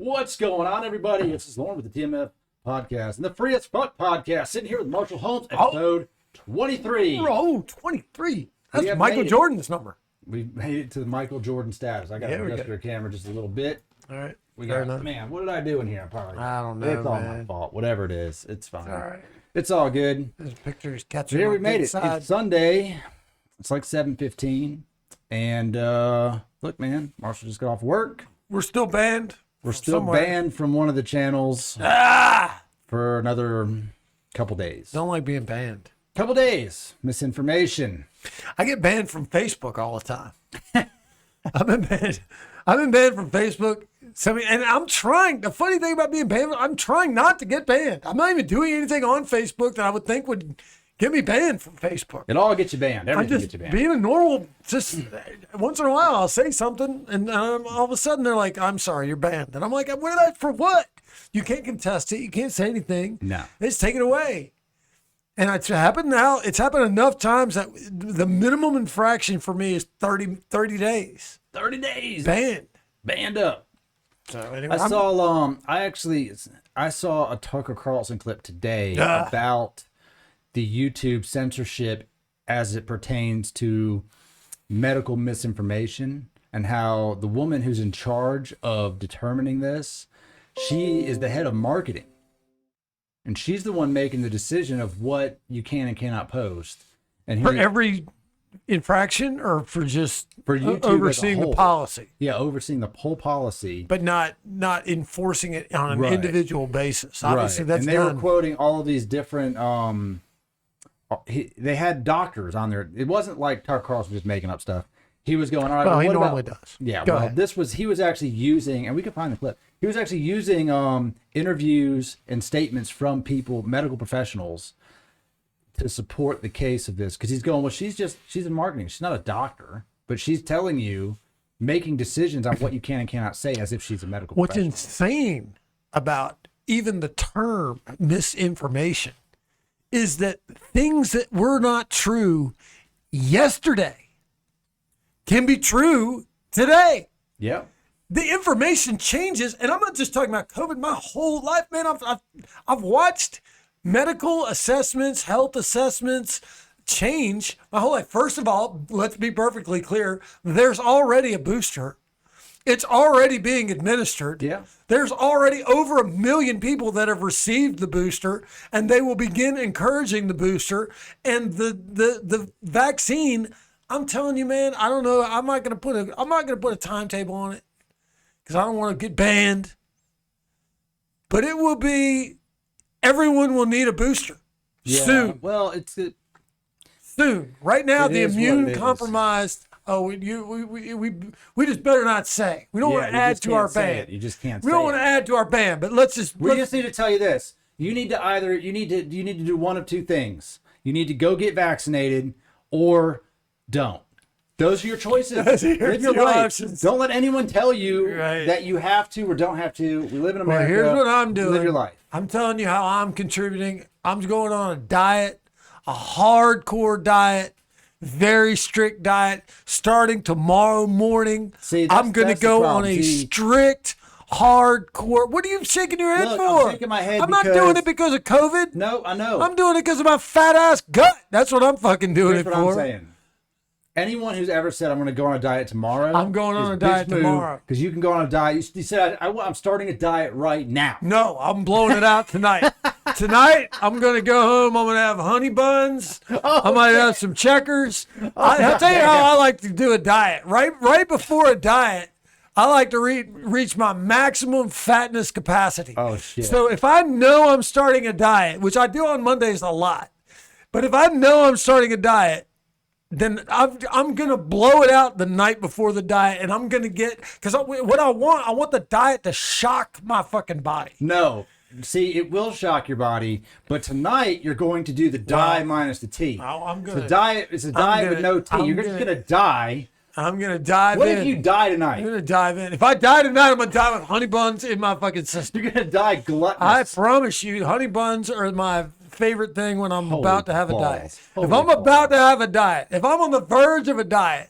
What's going on, everybody? This is Lauren with the TMF podcast and the Free as Fuck podcast. Sitting here with Marshall Holmes, episode 23. Oh, 23. We That's have Michael made it. Jordan's number. We made it to the Michael Jordan status. I got to adjust your camera just a little bit. All right. We Fair got, enough. man, what did I do in here? I don't know, It's all my man. fault. Whatever it is, it's fine. All right. It's all good. There's pictures So catching. here we my made big it. side. It's Sunday. It's like 7:15. And look, man, Marshall just got off work. We're still banned. We're still somewhere. banned from one of the channels for another couple days. Don't like being banned. Couple days. Misinformation. I get banned from Facebook all the time. I've been banned. I've been banned from Facebook. And I'm trying. The funny thing about being banned, I'm trying not to get banned. I'm not even doing anything on Facebook that I would think would get me banned from Facebook. It all gets you banned. I'm Everything just gets you banned. being a normal, just once in a while I'll say something and all of a sudden they're like, I'm sorry, you're banned. And I'm like, what did I, for what? You can't contest it. You can't say anything. No. It's taken away. And it's happened now. It's happened enough times that the minimum infraction for me is 30 days. 30 days. Banned. Banned up. So anyway, I saw a Tucker Carlson clip today Ah. about the YouTube censorship as it pertains to medical misinformation and how the woman who's in charge of determining this, she is the head of marketing. And she's the one making the decision of what you can and cannot post. And for here- every infraction or for just For YouTube as a overseeing the whole. policy, yeah, overseeing the whole policy. but not enforcing it on an Right. individual basis. Obviously, Right. that's and they done. were quoting all of these different they had doctors on there. It wasn't like Tucker Carlson just making up stuff. He was going, all right, Well, well, he what normally about, does. Yeah, Go well, ahead. he was actually using, and we can find the clip. He was actually using interviews and statements from people, medical professionals, to support the case of this. Because he's going, well, she's in marketing. She's not a doctor, but she's telling you, making decisions on what you can and cannot say as if she's a medical What's professional. insane about even the term misinformation is that things that were not true yesterday can be true today. Yeah. The information changes, and I'm not just talking about COVID. My whole life, man, I've watched medical assessments, health assessments change my whole life. First of all, let's be perfectly clear. There's already a booster. It's already being administered. Yeah. There's already over 1 million people that have received the booster, and they will begin encouraging the booster. And the vaccine, I'm telling you, man, I don't know. I'm not gonna put a timetable on it because I don't want to get banned. But it will be, everyone will need a booster soon. Well, Soon. Right now, It the is what it immune is. compromised. Oh, we just better not say. We don't want to you add just to can't our say ban. it. You just can't. We say don't want it. to add to our ban, but let's just. We just need to tell you this. You need to do one of two things. You need to go get vaccinated or don't. Those are your choices. Those are your Live your two life. options. Don't let anyone tell you Right. that you have to or don't have to. We live in Well, America. here's what I'm doing. Live your life. I'm telling you how I'm contributing. I'm going on a diet, a hardcore diet, very strict diet, starting tomorrow morning. See, that's- I'm going to that's the go problem. on a See- strict, hardcore. What are you shaking your head Look, for? I'm shaking my head I'm not because- doing it because of COVID. No, I know. I'm doing it because of my fat ass gut. That's what I'm fucking doing Here's it what for. I'm saying. Anyone who's ever said I'm going to go on a diet tomorrow, I'm going on a diet tomorrow. because you can go on a diet. You said I'm starting a diet right now. No, I'm blowing it out tonight. Tonight, I'm going to go home. I'm going to have honey buns. I might have some checkers. I'll tell you how I like to do a diet. Right before a diet, I like to reach my maximum fatness capacity. Oh, shit. So if I know I'm starting a diet, which I do on Mondays a lot, but if I know I'm starting a diet, then I'm going to blow it out the night before the diet, and I'm going to because I want the diet to shock my fucking body. No. See, it will shock your body, but tonight you're going to do the die minus the tea. I'm gonna. It's a diet with no tea. I'm You're just gonna- going to die. I'm gonna dive What in. if you die I'm tonight? gonna dive in. If I die tonight, I'm gonna die with honey buns in my fucking system. You're going to die I gluttonous. promise you, honey buns are my favorite thing when I'm Holy about to have a balls. diet. If Holy I'm about to have a diet, if I'm on the verge of a diet,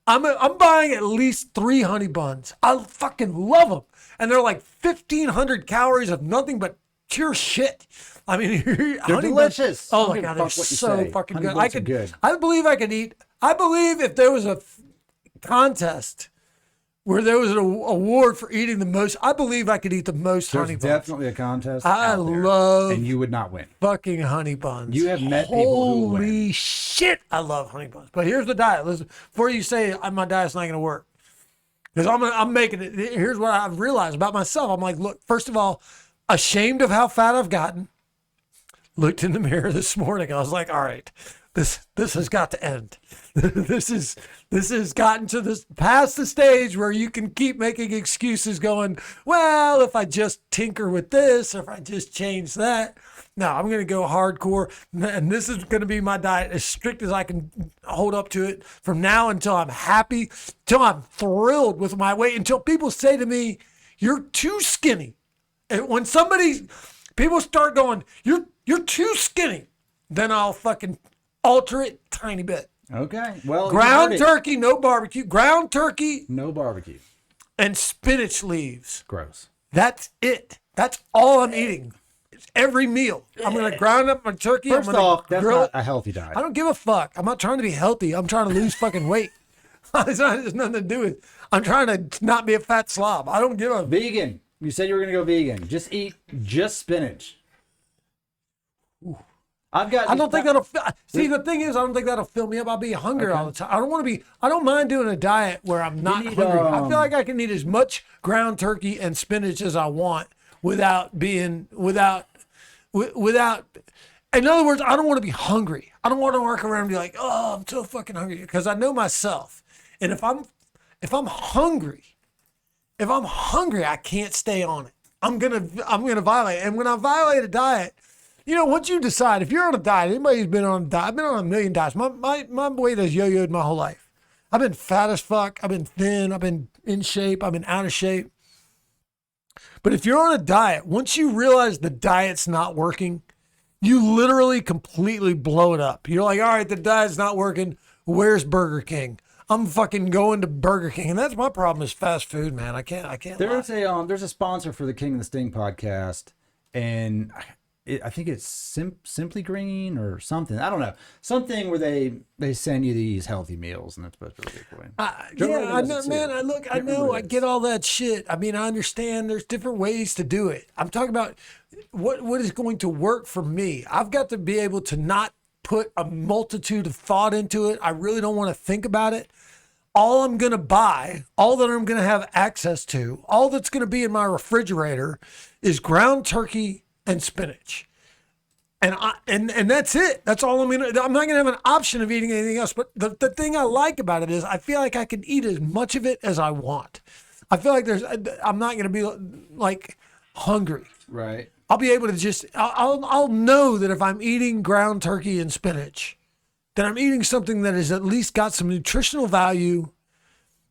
I'm buying at least 3 honey buns. I fucking love them. and they're like 1,500 calories of nothing but pure shit. I mean, They're delicious. Oh I my don't God, give a they're fuck what you so say. fucking Honey good. buns are good. I believe I could eat. I believe if there was a contest where there was an award for eating the most, I believe I could eat the most honey There's buns. definitely a contest I out there, love and you would not win. fucking honey buns. You have met people who win. Holy shit, I love honey buns. But here's the diet. Listen, before you say my diet's not going to work, because I'm making it. Here's what I've realized about myself. I'm like, look, first of all, ashamed of how fat I've gotten. Looked in the mirror this morning. I was like, all right, this has got to end. This has gotten to this past the stage where you can keep making excuses going, well, if I just tinker with this, or if I just change that. No, I'm going to go hardcore. And this is going to be my diet as strict as I can hold up to it from now until I'm happy, until I'm thrilled with my weight, until people say to me, you're too skinny. And when people start going, you're too skinny, then I'll fucking alter it tiny bit. Okay. Well, Ground turkey, no barbecue. Ground turkey no barbecue. and spinach leaves. Gross. That's it. That's all I'm eating. It's every meal. I'm going to ground up my turkey. First I'm gonna off, that's grill not it. a healthy diet. I don't give a fuck. I'm not trying to be healthy. I'm trying to lose fucking weight. It's nothing to do with. I'm trying to not be a fat slob. I don't give a. Vegan. You said you were going to go vegan. Just eat just spinach. I've got. I don't think that'll. See, the thing is, I don't think that'll fill me up. I'll be hungry all the time. I don't want to be. I don't mind doing a diet where I'm not need, hungry. I feel like I can eat as much ground turkey and spinach as I want without being without. In other words, I don't want to be hungry. I don't want to walk around and be like, oh, I'm so fucking hungry, because I know myself. And if I'm hungry, I can't stay on it. I'm gonna violate. And when I violate a diet, once you decide, if you're on a diet, anybody who's been on a diet, I've been on a million diets. My weight has yo-yoed my whole life. I've been fat as fuck. I've been thin. I've been in shape. I've been out of shape. But if you're on a diet, once you realize the diet's not working, you literally completely blow it up. You're like, all right, the diet's not working. Where's Burger King? I'm fucking going to Burger King. And that's my problem, is fast food, man. I can't. There's a sponsor for the King of the Sting podcast, and I think it's Simply Green or something. I don't know. Something where they send you these healthy meals, and that's supposed to be good for you. Yeah, I know, man. I know. I get all that shit. I mean, I understand there's different ways to do it. I'm talking about what is going to work for me. I've got to be able to not put a multitude of thought into it. I really don't want to think about it. All I'm going to buy, all that I'm going to have access to, all that's going to be in my refrigerator is ground turkey and spinach. And that's it. That's all I'm not going to have an option of eating anything else. But the thing I like about it is I feel like I can eat as much of it as I want. I feel like I'm not going to be like hungry. Right. I'll be able to I'll know that if I'm eating ground turkey and spinach, then I'm eating something that has at least got some nutritional value,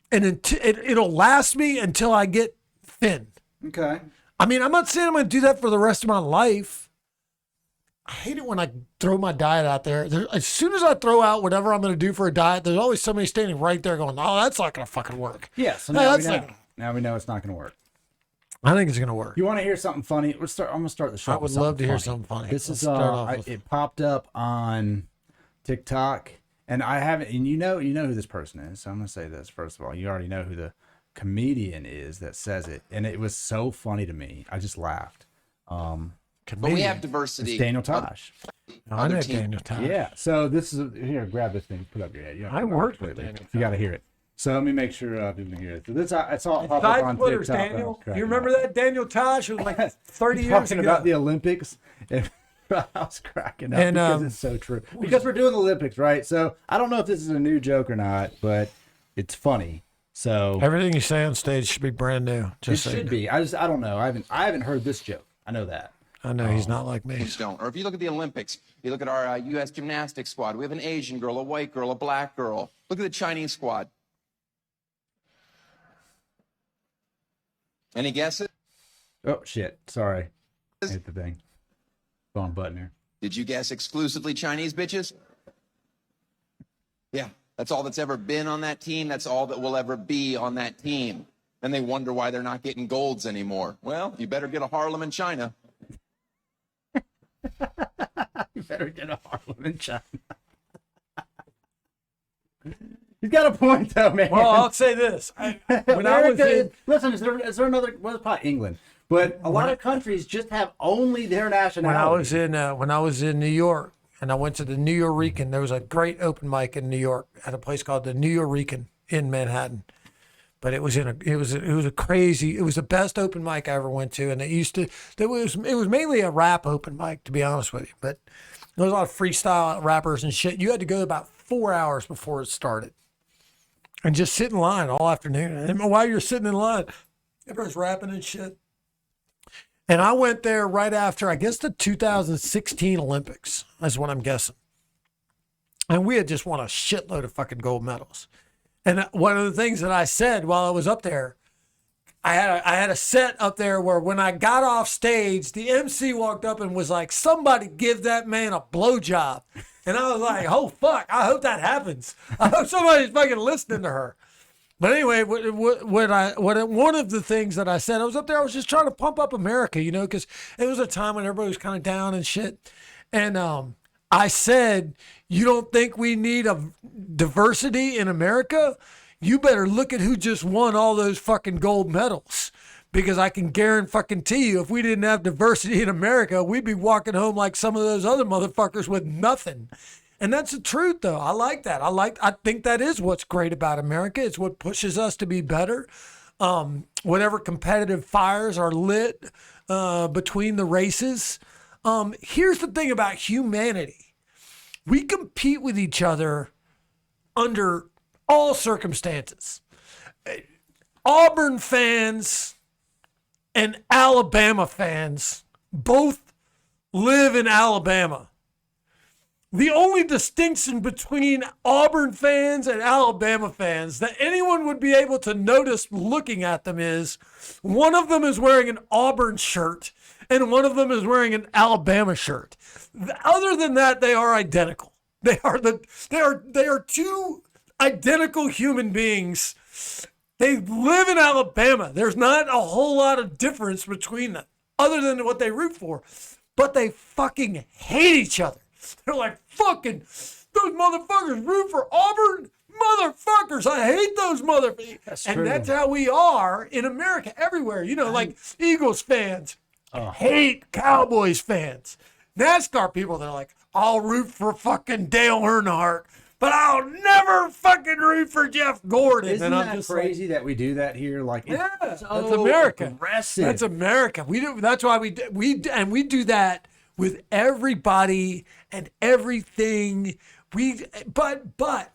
and it'll last me until I get thin. Okay. I mean, I'm not saying I'm going to do that for the rest of my life. I hate it when I throw my diet out there. As soon as I throw out whatever I'm going to do for a diet, there's always somebody standing right there going, oh, that's not going to fucking work. Yeah, so now we know it's not going to work. I think it's going to work. You want to hear something funny? I'm going to start the show. I would love to hear something funny. This is it popped up on TikTok, and I haven't, and you know who this person is. So I'm going to say this first of all. You already know who the comedian is that says it, and it was so funny to me. I just laughed. But we have diversity. It's Daniel Tosh. I know Daniel Tosh. Yeah. So this is here. Grab this thing. Put up your head. I worked with Daniel. You got to hear it. So let me make sure people can hear it. So this, it's all up Side on splitters, TikTok. Daniel. You remember that Daniel Tosh? It was like 30 years Talking ago. about the Olympics. I was cracking up And, because it's so true. Because we're doing the Olympics, right? So I don't know if this is a new joke or not, but it's funny. So Everything you say on stage should be brand new. it should be. I don't know. I haven't heard this joke. I know that. I know he's not like me. Don't. Or if you look at the Olympics, you look at our U.S. gymnastics squad. We have an Asian girl, a white girl, a black girl. Look at the Chinese squad. Any guesses? Oh shit! Sorry, I hit the thing. Wrong button here. Did you guess exclusively Chinese bitches? Yeah, that's all that's ever been on that team. That's all that will ever be on that team. Then they wonder why they're not getting golds anymore. Well, you better get a Harlem in China. You better get a Harlem in China. He's got a point, though, man. Well, I'll say this. When I was in, listen, is there another? Well, it's probably England, but a lot of countries just have only their nationality. when I was in New York, and I went to the New Yorican, there was a great open mic in New York at a place called the New Yorican in Manhattan. But it was the best open mic I ever went to, and it was mainly a rap open mic, to be honest with you. But there was a lot of freestyle rappers and shit. You had to go about 4 hours before it started, and just sit in line all afternoon. And while you're sitting in line, everyone's rapping and shit. And I went there right after, I guess, the 2016 Olympics, is what I'm guessing. And we had just won a shitload of fucking gold medals. And one of the things that I said while I was up there, I had a set up there where when I got off stage, the MC walked up and was like, "Somebody give that man a blowjob." And I was like, "Oh, fuck, I hope that happens. I hope somebody's fucking listening to her." But anyway, one of the things that I said, I was up there, I was just trying to pump up America, you know, because it was a time when everybody was kind of down and shit. And I said, "You don't think we need a diversity in America? You better look at who just won all those fucking gold medals. Because I can guarantee you, if we didn't have diversity in America, we'd be walking home like some of those other motherfuckers with nothing." And that's the truth, though. I like that. I think that is what's great about America. It's what pushes us to be better. Whatever competitive fires are lit between the races. Here's the thing about humanity. We compete with each other under all circumstances. Auburn fans and Alabama fans both live in Alabama. The only distinction between Auburn fans and Alabama fans that anyone would be able to notice looking at them is one of them is wearing an Auburn shirt and one of them is wearing an Alabama shirt. Other than that, they are identical. They are two identical human beings. They live in Alabama. There's not a whole lot of difference between them other than what they root for, but they fucking hate each other. They're like, "Fucking, those motherfuckers root for Auburn? Motherfuckers, I hate those motherfuckers." That's how we are in America everywhere. You know, like Eagles fans hate Cowboys fans. NASCAR people, they're like, "I'll root for fucking Dale Earnhardt, but I'll never fucking root for Jeff Gordon." Isn't and I'm that just crazy that we do that here? Like, yeah, that's America. aggressive. That's America. We do. That's why we do that with everybody and everything. But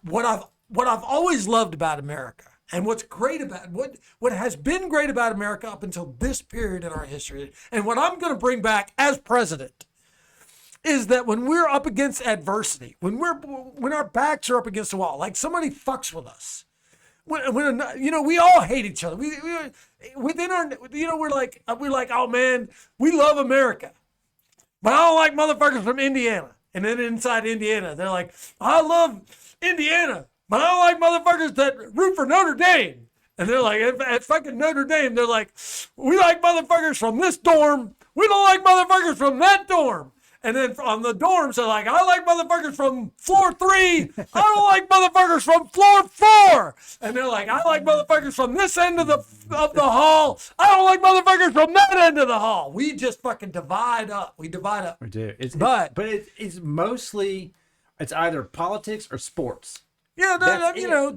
what I've always loved about America, and what's great about what has been great about America up until this period in our history, and what I'm going to bring back as president, is that when we're up against adversity, when our backs are up against the wall, like somebody fucks with us, when you know, we all hate each other. We within our, you know, we're like, "Oh man, we love America, but I don't like motherfuckers from Indiana." And then inside Indiana, they're like, "I love Indiana, but I don't like motherfuckers that root for Notre Dame." And they're like, at fucking Notre Dame, they're like, "We like motherfuckers from this dorm. We don't like motherfuckers from that dorm." And then on the dorms, they're like, "I like motherfuckers from floor 3. I don't like motherfuckers from floor 4. And they're like, "I like motherfuckers from this end of the hall. I don't like motherfuckers from that end of the hall." We just fucking divide up. We divide up. We do. It's mostly, it's either politics or sports. Yeah, you know,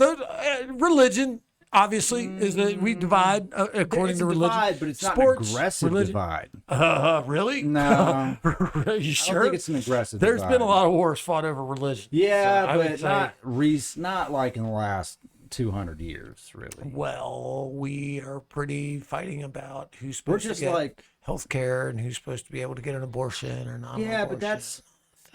religion. Obviously, is that we divide according to religion. Divide, but it's Sports, not an aggressive religion. divide. Really? No. Are you sure? I don't think it's an aggressive There's divide. been a lot of wars fought over religion. Yeah, So I would but say, not like in the last 200 years, really. well, we are pretty fighting about who's We're supposed just to get like, health care and who's supposed to be able to get an abortion or not. yeah, but that's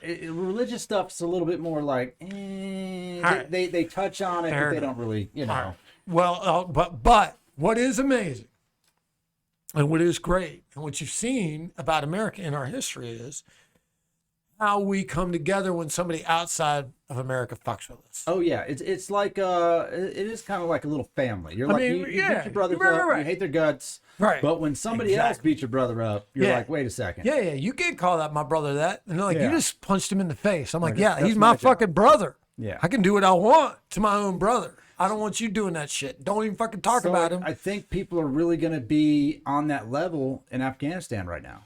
religious stuff's a little bit more like, right. they touch on it, Fair but they enough. don't really, you know. All right. Well, but what is amazing and what is great and what you've seen about America in our history is how we come together when somebody outside of America fucks with us. Oh yeah, it's like it is kind of like a little family. You're like mean, you beat yeah, your brothers right, up, right. you hate their guts, Right. But when somebody else Exactly. beats your brother up, you're Yeah. like, wait a second. Yeah, you can't call that my brother that. And they're like, Yeah. you just punched him in the face. I'm like, Like, yeah, that's he's my my job. fucking brother. Yeah. I can do what I want to my own brother. I don't want you doing that shit. Don't even fucking talk So about him. I think people are really going to be on that level in Afghanistan right now.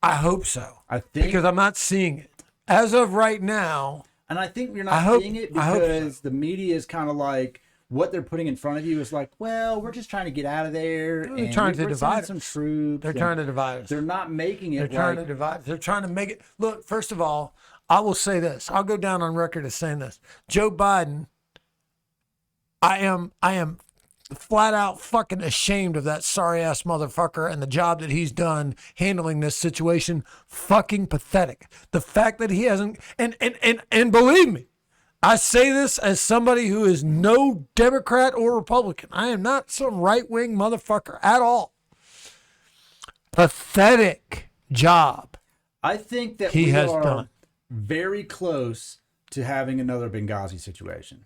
I hope so. I think, Because I'm not seeing it. As of right now, and I think you're I not hope- seeing it I hope so. because the media is kind of like what they're putting in front of you is like, well, we're just trying to get out of there. They're and trying to we're divide sending us. some troops. they're and trying to divide us. They're not making it. They're trying like, to divide us. They're trying to make it. Look, first of all, I will say this. I'll go down on record as saying this. Joe Biden, I am flat out fucking ashamed of that sorry ass motherfucker and the job that he's done handling this situation. Fucking pathetic. The fact that he hasn't and believe me, I say this as somebody who is no Democrat or Republican. I am not some right-wing motherfucker at all. Pathetic job I think that he we has are done. very close to having another Benghazi situation.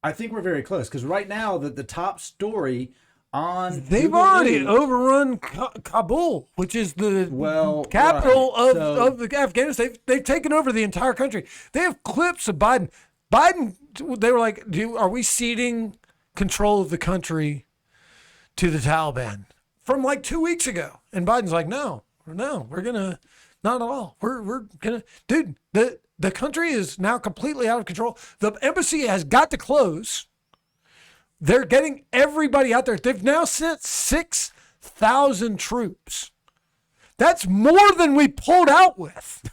I think we're very close because right now the top story on They've Google already News- overrun Kabul, which is the Well, capital right. So- of the Afghanistan. They've taken over the entire country. They have clips of Biden. Biden, they were like, are we ceding control of the country to the Taliban? From like 2 weeks ago. And Biden's like, no, we're going to, not at all. We're going to, dude, the country is now completely out of control. The embassy has got to close. They're getting everybody out there. They've now sent 6,000 troops. That's more than we pulled out with.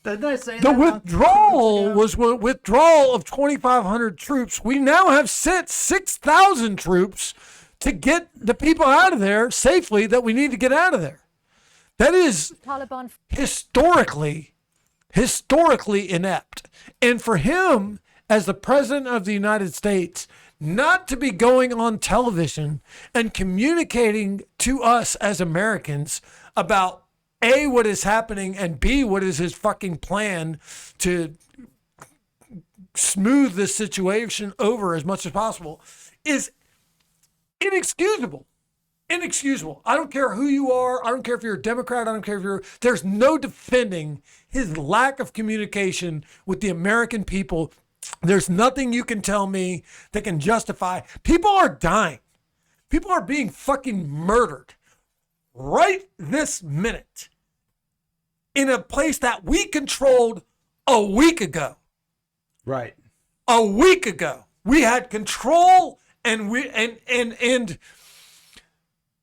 Didn't I say The that withdrawal was withdrawal of 2,500 troops. We now have sent 6,000 troops to get the people out of there safely that we need to get out of there. That is Taliban historically inept. And for him, as the president of the United States, not to be going on television and communicating to us as Americans about A, what is happening, and B, what is his fucking plan to smooth this situation over as much as possible is inexcusable. Inexcusable. I don't care who you are. I don't care if you're a Democrat. I don't care if you're. There's no defending his lack of communication with the American people. There's nothing you can tell me that can justify. People are dying. People are being fucking murdered right this minute in a place that we controlled a week ago. Right. A week ago, we had control, and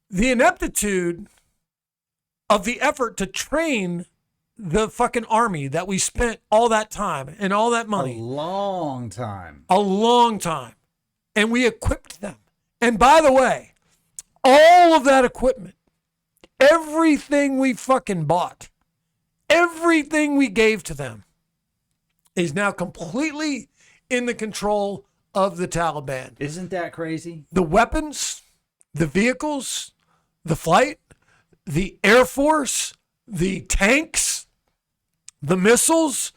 the ineptitude of the effort to train the fucking army that we spent all that time and all that A money, long time. a long time, and we equipped them. And by the way, all of that equipment, everything we fucking bought, everything we gave to them is now completely in the control of the Taliban. Isn't that crazy? The weapons, the vehicles, the flight, the Air Force, the tanks, the missiles,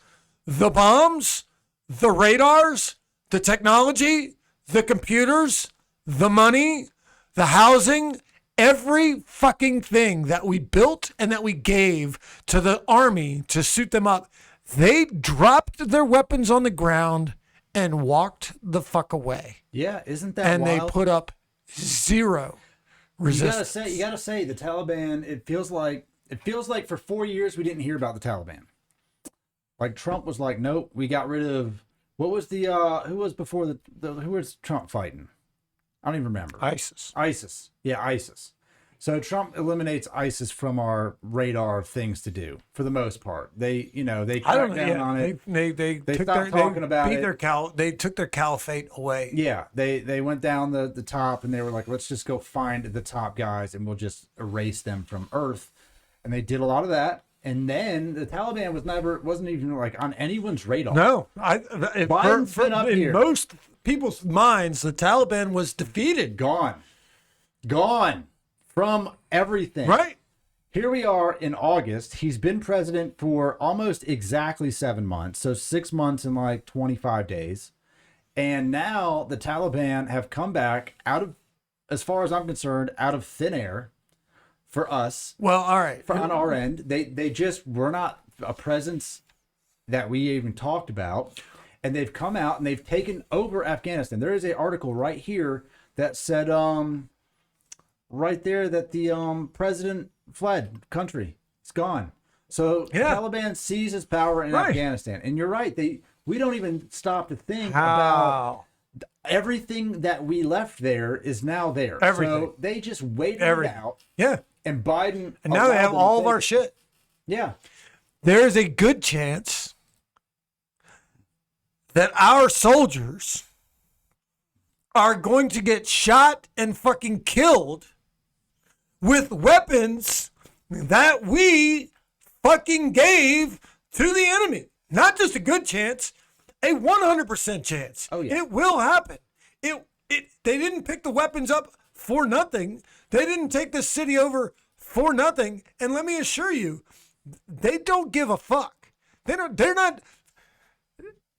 the bombs, the radars, the technology, the computers, the money, the housing, every fucking thing that we built and that we gave to the army to suit them up, they dropped their weapons on the ground and walked the fuck away. Yeah, isn't that And wild? they put up zero resistance. You gotta say the Taliban, it feels like for 4 years we didn't hear about the Taliban. Like Trump was like, nope, we got rid of what was the who was before who was Trump fighting? I don't even remember. ISIS. Yeah, ISIS. So Trump eliminates ISIS from our radar of things to do for the most part. They I crack don't know. down Yeah, on it. they took stopped their, talking about beat it. their they took their caliphate away. Yeah, they went down the top and they were like, let's just go find the top guys and we'll just erase them from Earth. And they did a lot of that. And then the Taliban wasn't even like on anyone's radar. No, Biden's been up in here. most people's minds, the Taliban was defeated. Gone from everything. Right? here we are in August. He's been president for almost exactly 7 months. So 6 months and like 25 days. And now the Taliban have come back out of, as far as I'm concerned, out of thin air for us. Well, all right. On our end, they just were not a presence that we even talked about. And they've come out and they've taken over Afghanistan. There is an article right here that said, right there, that the president fled country. It's gone. So Taliban seizes power in Afghanistan. And you're right. We don't even stop to think about everything that we left there is now there. Everything. So they just waited it out. Yeah. And Biden. And now they have all of our shit. Yeah. There is a good chance that our soldiers are going to get shot and fucking killed with weapons that we fucking gave to the enemy. Not just a good chance, a 100% chance. Oh, yeah. It will happen. They didn't pick the weapons up for nothing. They didn't take this city over for nothing. And let me assure you, they don't give a fuck. They're not.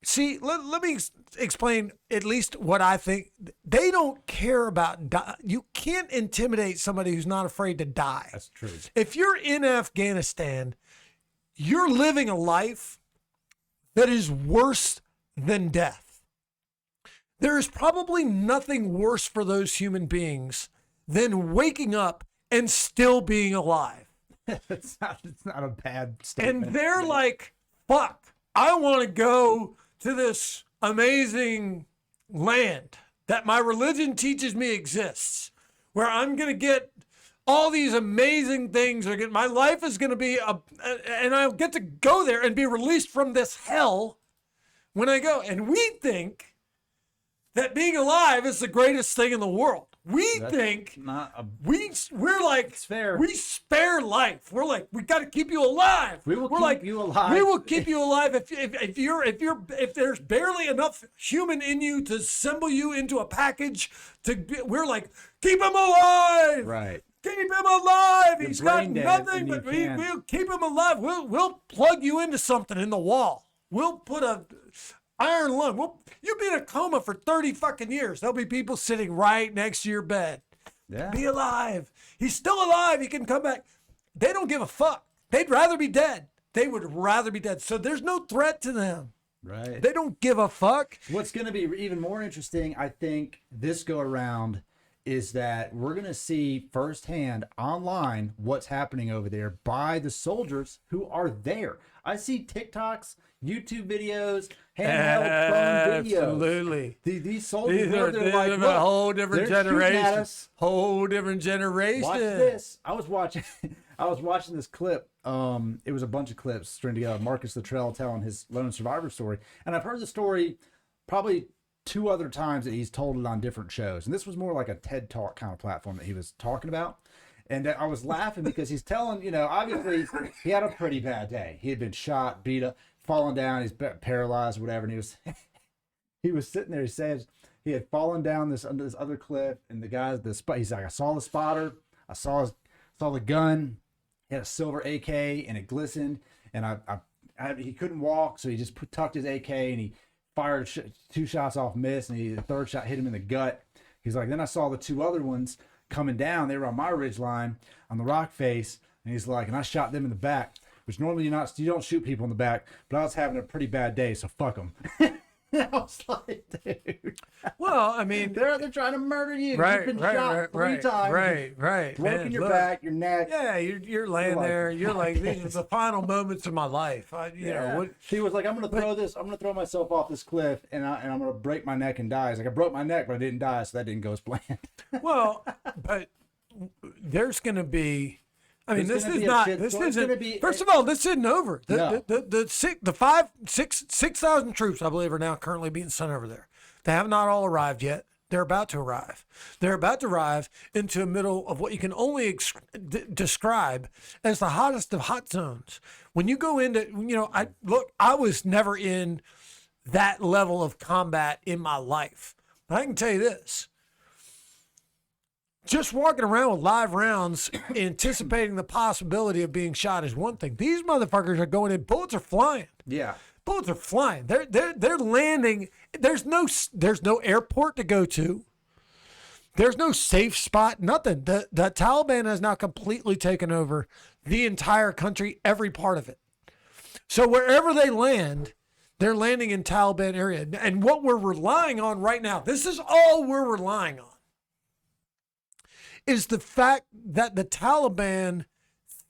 See, let me explain at least what I think. They don't care about you can't intimidate somebody who's not afraid to die. That's true. If you're in Afghanistan, you're living a life that is worse than death. There is probably nothing worse for those human beings than waking up and still being alive. It's not a bad statement. And they're like, fuck, I want to go to this amazing land that my religion teaches me exists, where I'm going to get all these amazing things. My life is going to be, and I'll get to go there and be released from this hell when I go. And we think that being alive is the greatest thing in the world. We're like, it's fair. We spare life. We're like, we got to keep you alive. We will keep you alive. We will keep you alive if there's barely enough human in you to assemble you into a package. We're like, keep him alive. Right. Keep him alive. You're He's got brain dead nothing, and but you can't. we'll keep him alive. We'll plug you into something in the wall. We'll put a iron lung. You'll be in a coma for 30 fucking years. There'll be people sitting right next to your bed. Yeah. Be alive. He's still alive. He can come back. They don't give a fuck. They'd rather be dead. They would rather be dead. So there's no threat to them. Right. They don't give a fuck. What's going to be even more interesting, I think, this go around is that we're going to see firsthand online what's happening over there by the soldiers who are there. I see TikToks, YouTube videos, handheld phone videos. Absolutely. These soldiers, They're like, a whole different they're shooting at generation. us. Whole different generation. Watch this. I was watching this clip. It was a bunch of clips stringed together. Marcus Luttrell telling his lone survivor story, and I've heard the story probably 2 other times that he's told it on different shows. And this was more like a TED Talk kind of platform that he was talking about. And I was laughing because he's telling, obviously he had a pretty bad day. He had been shot, beat up, fallen down. He's paralyzed, whatever. And he was sitting there. He says he had fallen down this other cliff, and the guys, he's like, I saw the spotter, I saw the gun. He had a silver AK, and it glistened. And he couldn't walk, so he just tucked his AK, and he fired 2 shots off, miss, and the third shot hit him in the gut. He's like, then I saw the 2 other ones coming down. They were on my ridge line on the rock face, and he's like, and I shot them in the back, which normally you don't shoot people in the back, but I was having a pretty bad day, so fuck them. I was like, dude. Well, I mean, they're trying to murder you. Right, You've been right, shot right, 3 right, times. right. Broken Man, your look. back, your neck. Yeah, you're laying like, there. You're like, these are the final moments of my life. You know what? He was like, I'm gonna throw myself off this cliff, and I'm gonna break my neck and die. He's like, I broke my neck, but I didn't die, so that didn't go as planned. Well, but there's going to be. I mean, There's this gonna is be a not. shit- This so it's isn't. gonna be- First of all, this isn't over. No. The 6,000 troops, I believe, are now currently being sent over there. They have not all arrived yet. They're about to arrive. They're about to arrive into the middle of what you can only describe as the hottest of hot zones. When you go into, I was never in that level of combat in my life. But I can tell you this. just walking around with live rounds, anticipating the possibility of being shot is one thing. These motherfuckers are going in. Bullets are flying. Yeah. Bullets are flying. They're landing. There's no airport to go to. There's no safe spot. Nothing. The Taliban has now completely taken over the entire country, every part of it. So wherever they land, they're landing in Taliban area. And what we're relying on right now, this is all we're relying on, is the fact that the Taliban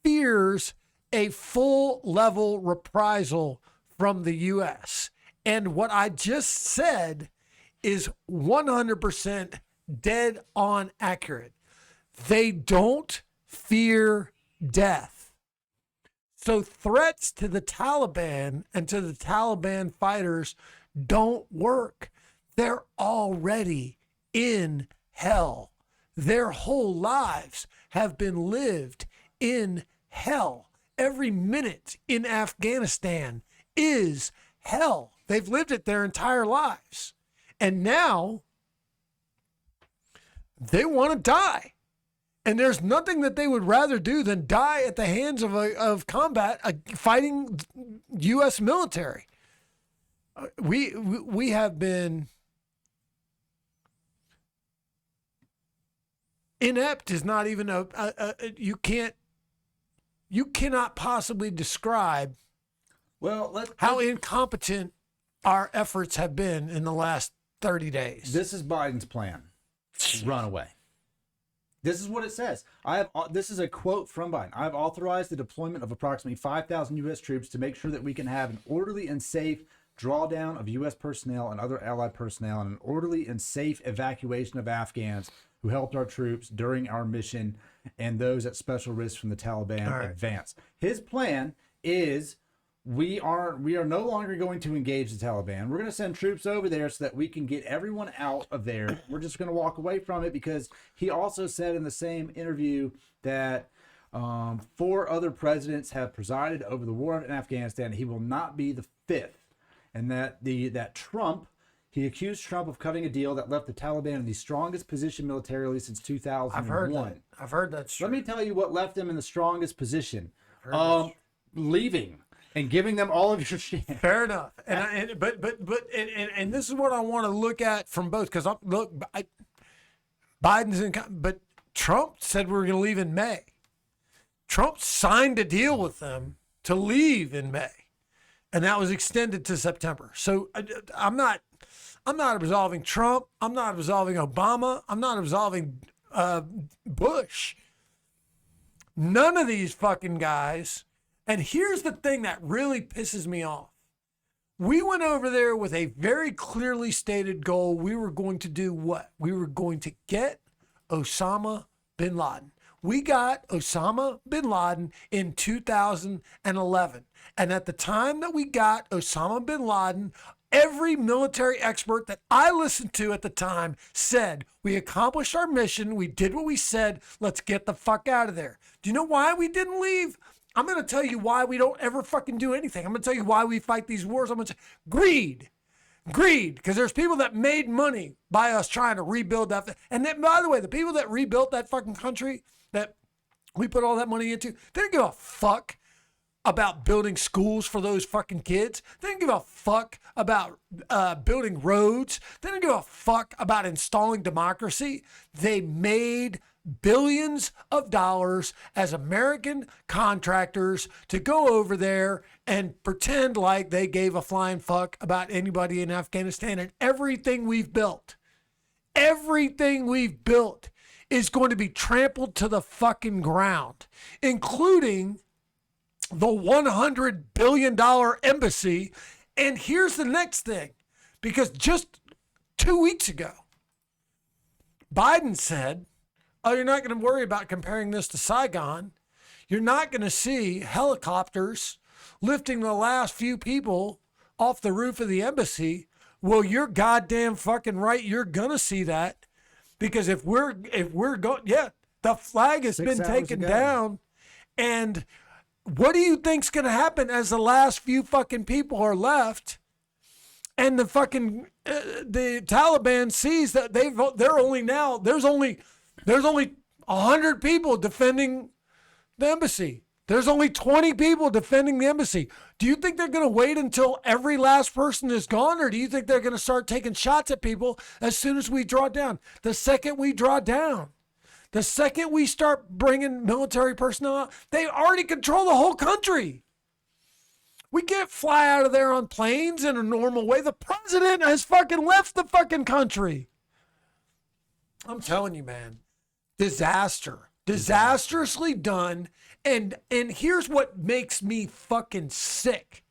fears a full-level reprisal from the U.S. And what I just said is 100% dead on accurate. They don't fear death. So threats to the Taliban and to the Taliban fighters don't work. They're already in hell. Their whole lives have been lived in hell. Every minute in Afghanistan is hell. They've lived it their entire lives. And now they want to die. And there's nothing that they would rather do than die at the hands of combat fighting U.S. military. We have been inept. Is not even you cannot possibly describe how incompetent our efforts have been in the last 30 days. This is Biden's plan. Run away. This is what it says. This is a quote from Biden. I have authorized the deployment of approximately 5,000 U.S. troops to make sure that we can have an orderly and safe drawdown of U.S. personnel and other allied personnel and an orderly and safe evacuation of Afghans who helped our troops during our mission and those at special risk from the Taliban advance. His plan is we are no longer going to engage the Taliban. We're going to send troops over there so that we can get everyone out of there. We're just going to walk away from it, because he also said in the same interview that 4 other presidents have presided over the war in Afghanistan. He will not be the 5th. And that Trump, he accused Trump of cutting a deal that left the Taliban in the strongest position militarily since 2001. I've heard that. Let me tell you what left them in the strongest position. Leaving and giving them all of your shit. Fair enough. But this is what I want to look at from both, because Biden's in, but Trump said we were going to leave in May. Trump signed a deal with them to leave in May, and that was extended to September. So I'm not absolving Trump. I'm not absolving Obama. I'm not absolving Bush. None of these fucking guys. And here's the thing that really pisses me off. We went over there with a very clearly stated goal. We were going to do what? We were going to get Osama bin Laden. We got Osama bin Laden in 2011. And at the time that we got Osama bin Laden, every military expert that I listened to at the time said, we accomplished our mission. We did what we said. Let's get the fuck out of there. Do you know why we didn't leave? I'm going to tell you why we don't ever fucking do anything. I'm going to tell you why we fight these wars. I'm going to say greed. Because there's people that made money by us trying to rebuild that. And then, by the way, the people that rebuilt that fucking country that we put all that money into, they didn't give a fuck about building schools for those fucking kids. They didn't give a fuck about building roads. They didn't give a fuck about installing democracy. They made billions of dollars as American contractors to go over there and pretend like they gave a flying fuck about anybody in Afghanistan. And everything we've built is going to be trampled to the fucking ground, including the $100 billion embassy. And here's the next thing, because just 2 weeks ago, Biden said, oh, you're not going to worry about comparing this to Saigon. You're not going to see helicopters lifting the last few people off the roof of the embassy. Well, you're goddamn fucking right. You're going to see that, because if we're going, the flag has been taken down. And what do you think's going to happen as the last few fucking people are left? And the fucking the Taliban sees that there's only There's only 100 people defending the embassy. There's only 20 people defending the embassy. Do you think they're going to wait until every last person is gone, or do you think they're going to start taking shots at people as soon as we draw down? The second we draw down, the second we start bringing military personnel out, they already control the whole country. We can't fly out of there on planes in a normal way. The president has fucking left the fucking country. I'm telling you, man. Disaster. Disastrously done. And here's what makes me fucking sick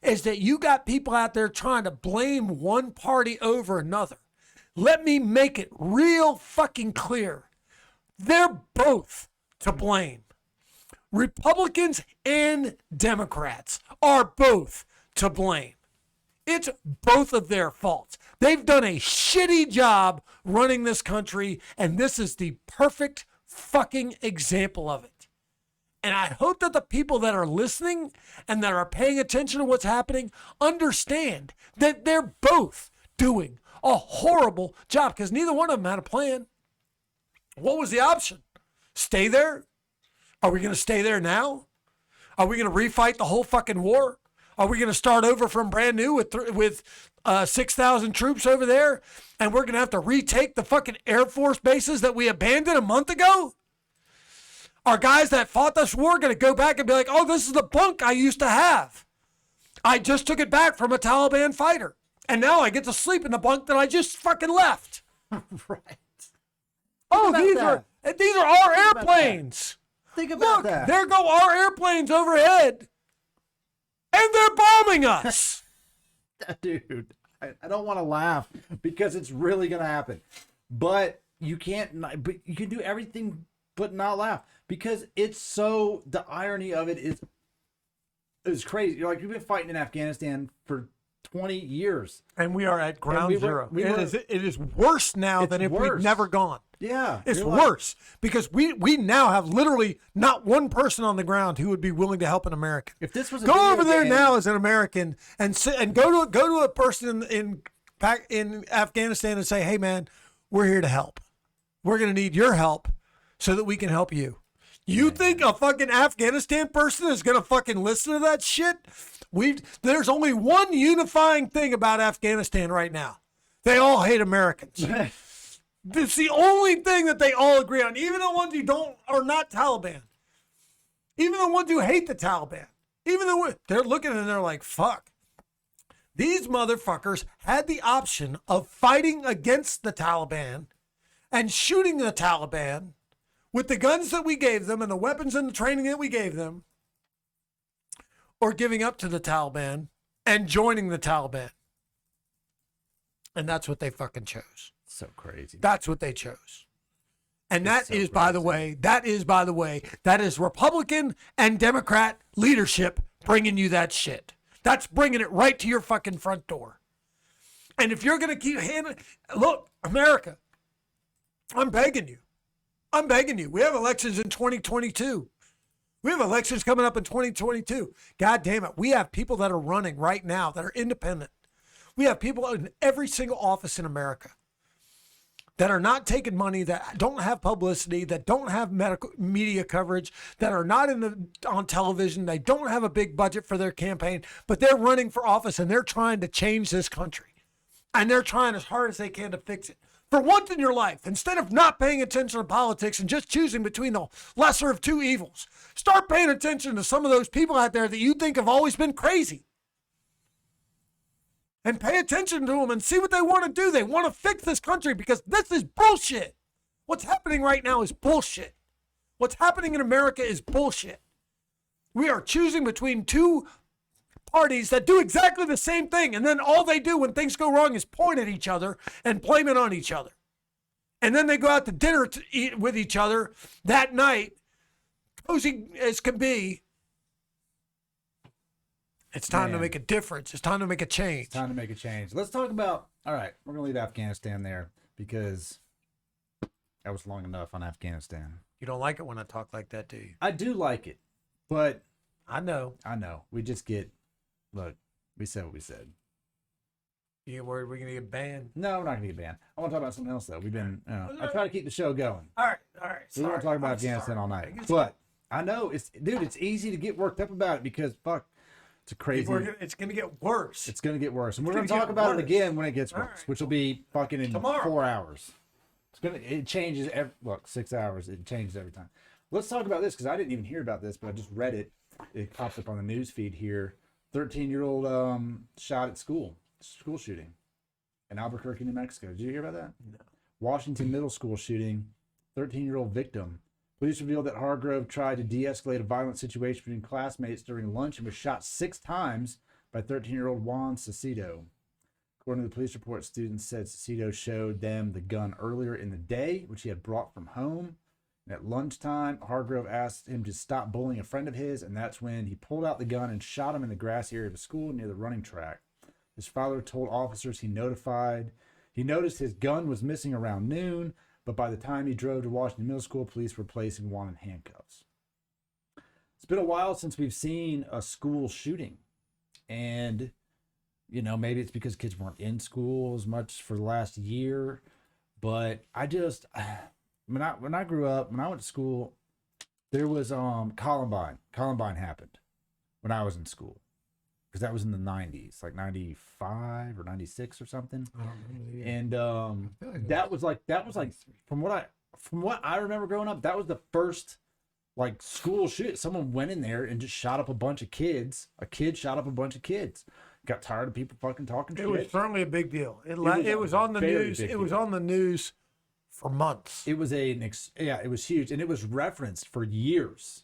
is that you got people out there trying to blame one party over another. Let me make it real fucking clear. They're both to blame. Republicans and Democrats are both to blame. It's both of their faults. They've done a shitty job running this country, and this is the perfect fucking example of it. And I hope that the people that are listening and that are paying attention to what's happening understand that they're both doing a horrible job because neither one of them had a plan. What was the option? Stay there? Are we going to stay there now? Are we going to refight the whole fucking war? Are we going to start over from brand new with 6,000 troops over there? And we're going to have to retake the fucking Air Force bases that we abandoned a month ago? Are guys that fought this war going to go back and be like, oh, this is the bunk I used to have. I just took it back from a Taliban fighter. And now I get to sleep in the bunk that I just fucking left. Right. Oh, these are our airplanes. Think about Look, that. there go our airplanes overhead. And they're bombing us. Dude, I don't want to laugh because it's really going to happen. But you can't, but you can do everything but not laugh because it's so, the irony of it is crazy. You're like, we've been fighting in Afghanistan for 20 years. And we are at ground zero. It is worse now than if worse. we'd never gone. Yeah. It's worse because we now have literally not one person on the ground who would be willing to help an American. If this was a go video over there game- now as an American and go to a person in Afghanistan and say, hey man, we're here to help. We're gonna need your help so that we can help you. You think a fucking Afghanistan person is gonna fucking listen to that shit? There's only one unifying thing about Afghanistan right now. They all hate Americans. It's the only thing that they all agree on. Even the ones who are not Taliban. Even the ones who hate the Taliban. Even though they're looking and they're like, fuck. These motherfuckers had the option of fighting against the Taliban and shooting the Taliban with the guns that we gave them and the weapons and the training that we gave them, or giving up to the Taliban and joining the Taliban. And that's what they fucking chose. So crazy. That's what they chose. And that is, by the way, that is Republican and Democrat leadership bringing you that shit. That's bringing it right to your fucking front door. And if you're going to keep handing, look, America, I'm begging you. We have elections in 2022. We have elections coming up in 2022. God damn it. We have people that are running right now that are independent. We have people in every single office in America that are not taking money, that don't have publicity, that don't have medical media coverage, that are not on television. They don't have a big budget for their campaign, but they're running for office and they're trying to change this country. And they're trying as hard as they can to fix it. For once in your life, instead of not paying attention to politics and just choosing between the lesser of two evils, start paying attention to some of those people out there that you think have always been crazy. And pay attention to them and see what they want to do. They want to fix this country because this is bullshit. What's happening right now is bullshit. What's happening in America is bullshit. We are choosing between two parties that do exactly the same thing. And then all they do when things go wrong is point at each other and blame it on each other. And then they go out to dinner to eat with each other that night, cozy as can be. It's time to make a difference. It's time to make a change. It's time to make a change. Let's talk about, all right, we're going to leave Afghanistan there because that was long enough on Afghanistan. You don't like it when I talk like that, do you? I do like it, but I know. we just get, look, we said what we said. You get worried we're gonna get banned? No, we're not gonna get banned. I want to talk about something else though. We've been, I try to keep the show going. All right. We don't want to talk about Afghanistan all night, but I know it's easy to get worked up about it because fuck, it's a crazy. It's gonna get worse. It's gonna get worse, and we're gonna talk about it again when it gets worse, which will be fucking in Tomorrow. 4 hours. It changes every 6 hours. It changes every time. Let's talk about this because I didn't even hear about this, but I just read it. It pops up on the news feed here. 13-year-old shot at school shooting in Albuquerque, New Mexico. Did you hear about that? No. Washington middle school shooting. 13-year-old victim. Police revealed that Hargrove tried to de-escalate a violent situation between classmates during lunch and was shot 6 times by 13-year-old Juan Cecido. According to the police report, students said Cecido showed them the gun earlier in the day, which he had brought from home. And at lunchtime, Hargrove asked him to stop bullying a friend of his, and that's when he pulled out the gun and shot him in the grassy area of the school near the running track. His father told officers he noticed his gun was missing around noon, but by the time he drove to Washington Middle School, police were placing Juan in handcuffs. It's been a while since we've seen a school shooting, and maybe it's because kids weren't in school as much for the last year, but I just, when I grew up, when I went to school, there was Columbine. Columbine happened when I was in school because that was in the 90s, like 95 or 96 or something. I don't remember the year. And that was like from what I remember growing up, that was the first like school shoot. Someone went in there and just shot up a bunch of kids. A kid shot up a bunch of kids. Got tired of people fucking talking shit. It was certainly a big deal. It was on the news. It was on the news for months. It was it was huge, and it was referenced for years.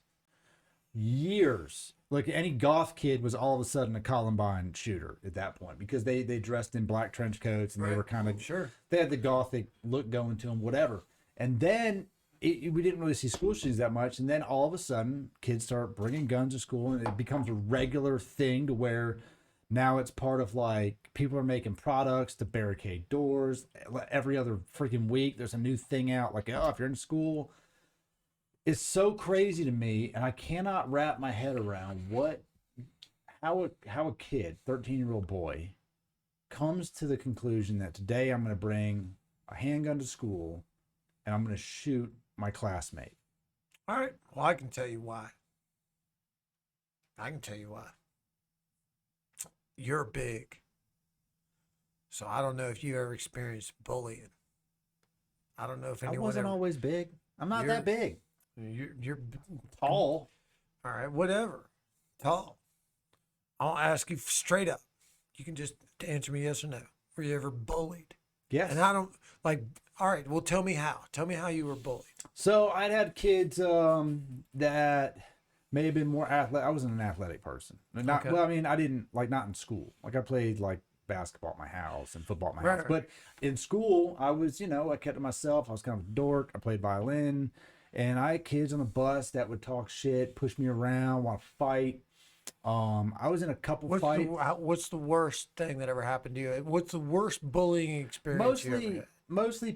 Like any goth kid was all of a sudden a Columbine shooter at that point because they dressed in black trench coats and they were kind of they had the gothic look going to them, whatever. And then we didn't really see school shootings that much, and then all of a sudden kids start bringing guns to school, and it becomes a regular thing to where now it's part of like people are making products to barricade doors. Every other freaking week there's a new thing out like, oh, if you're in school. It's so crazy to me, and I cannot wrap my head around how a kid, 13-year-old boy, comes to the conclusion that today I'm going to bring a handgun to school and I'm going to shoot my classmate. All right. Well, I can tell you why. You're big. So I don't know if you ever experienced bullying. I don't know if anyone I wasn't always big. I'm not that big. You're Tall. All right, whatever. Tall. I'll ask you straight up. You can just answer me yes or no. Were you ever bullied? Yes. And I don't like. All right. Well, tell me how. Tell me how you were bullied. So I'd had kids that may have been more athletic. I wasn't an athletic person. Not Okay. well. I mean, I didn't not in school. Like I played like basketball at my house and football at my house. Right. But in school, I was I kept to myself. I was kind of a dork. I played violin, and I had kids on the bus that would talk shit, push me around, want to fight. I was in a couple fights. What's the worst thing that ever happened to you? What's the worst bullying experience you ever had? Mostly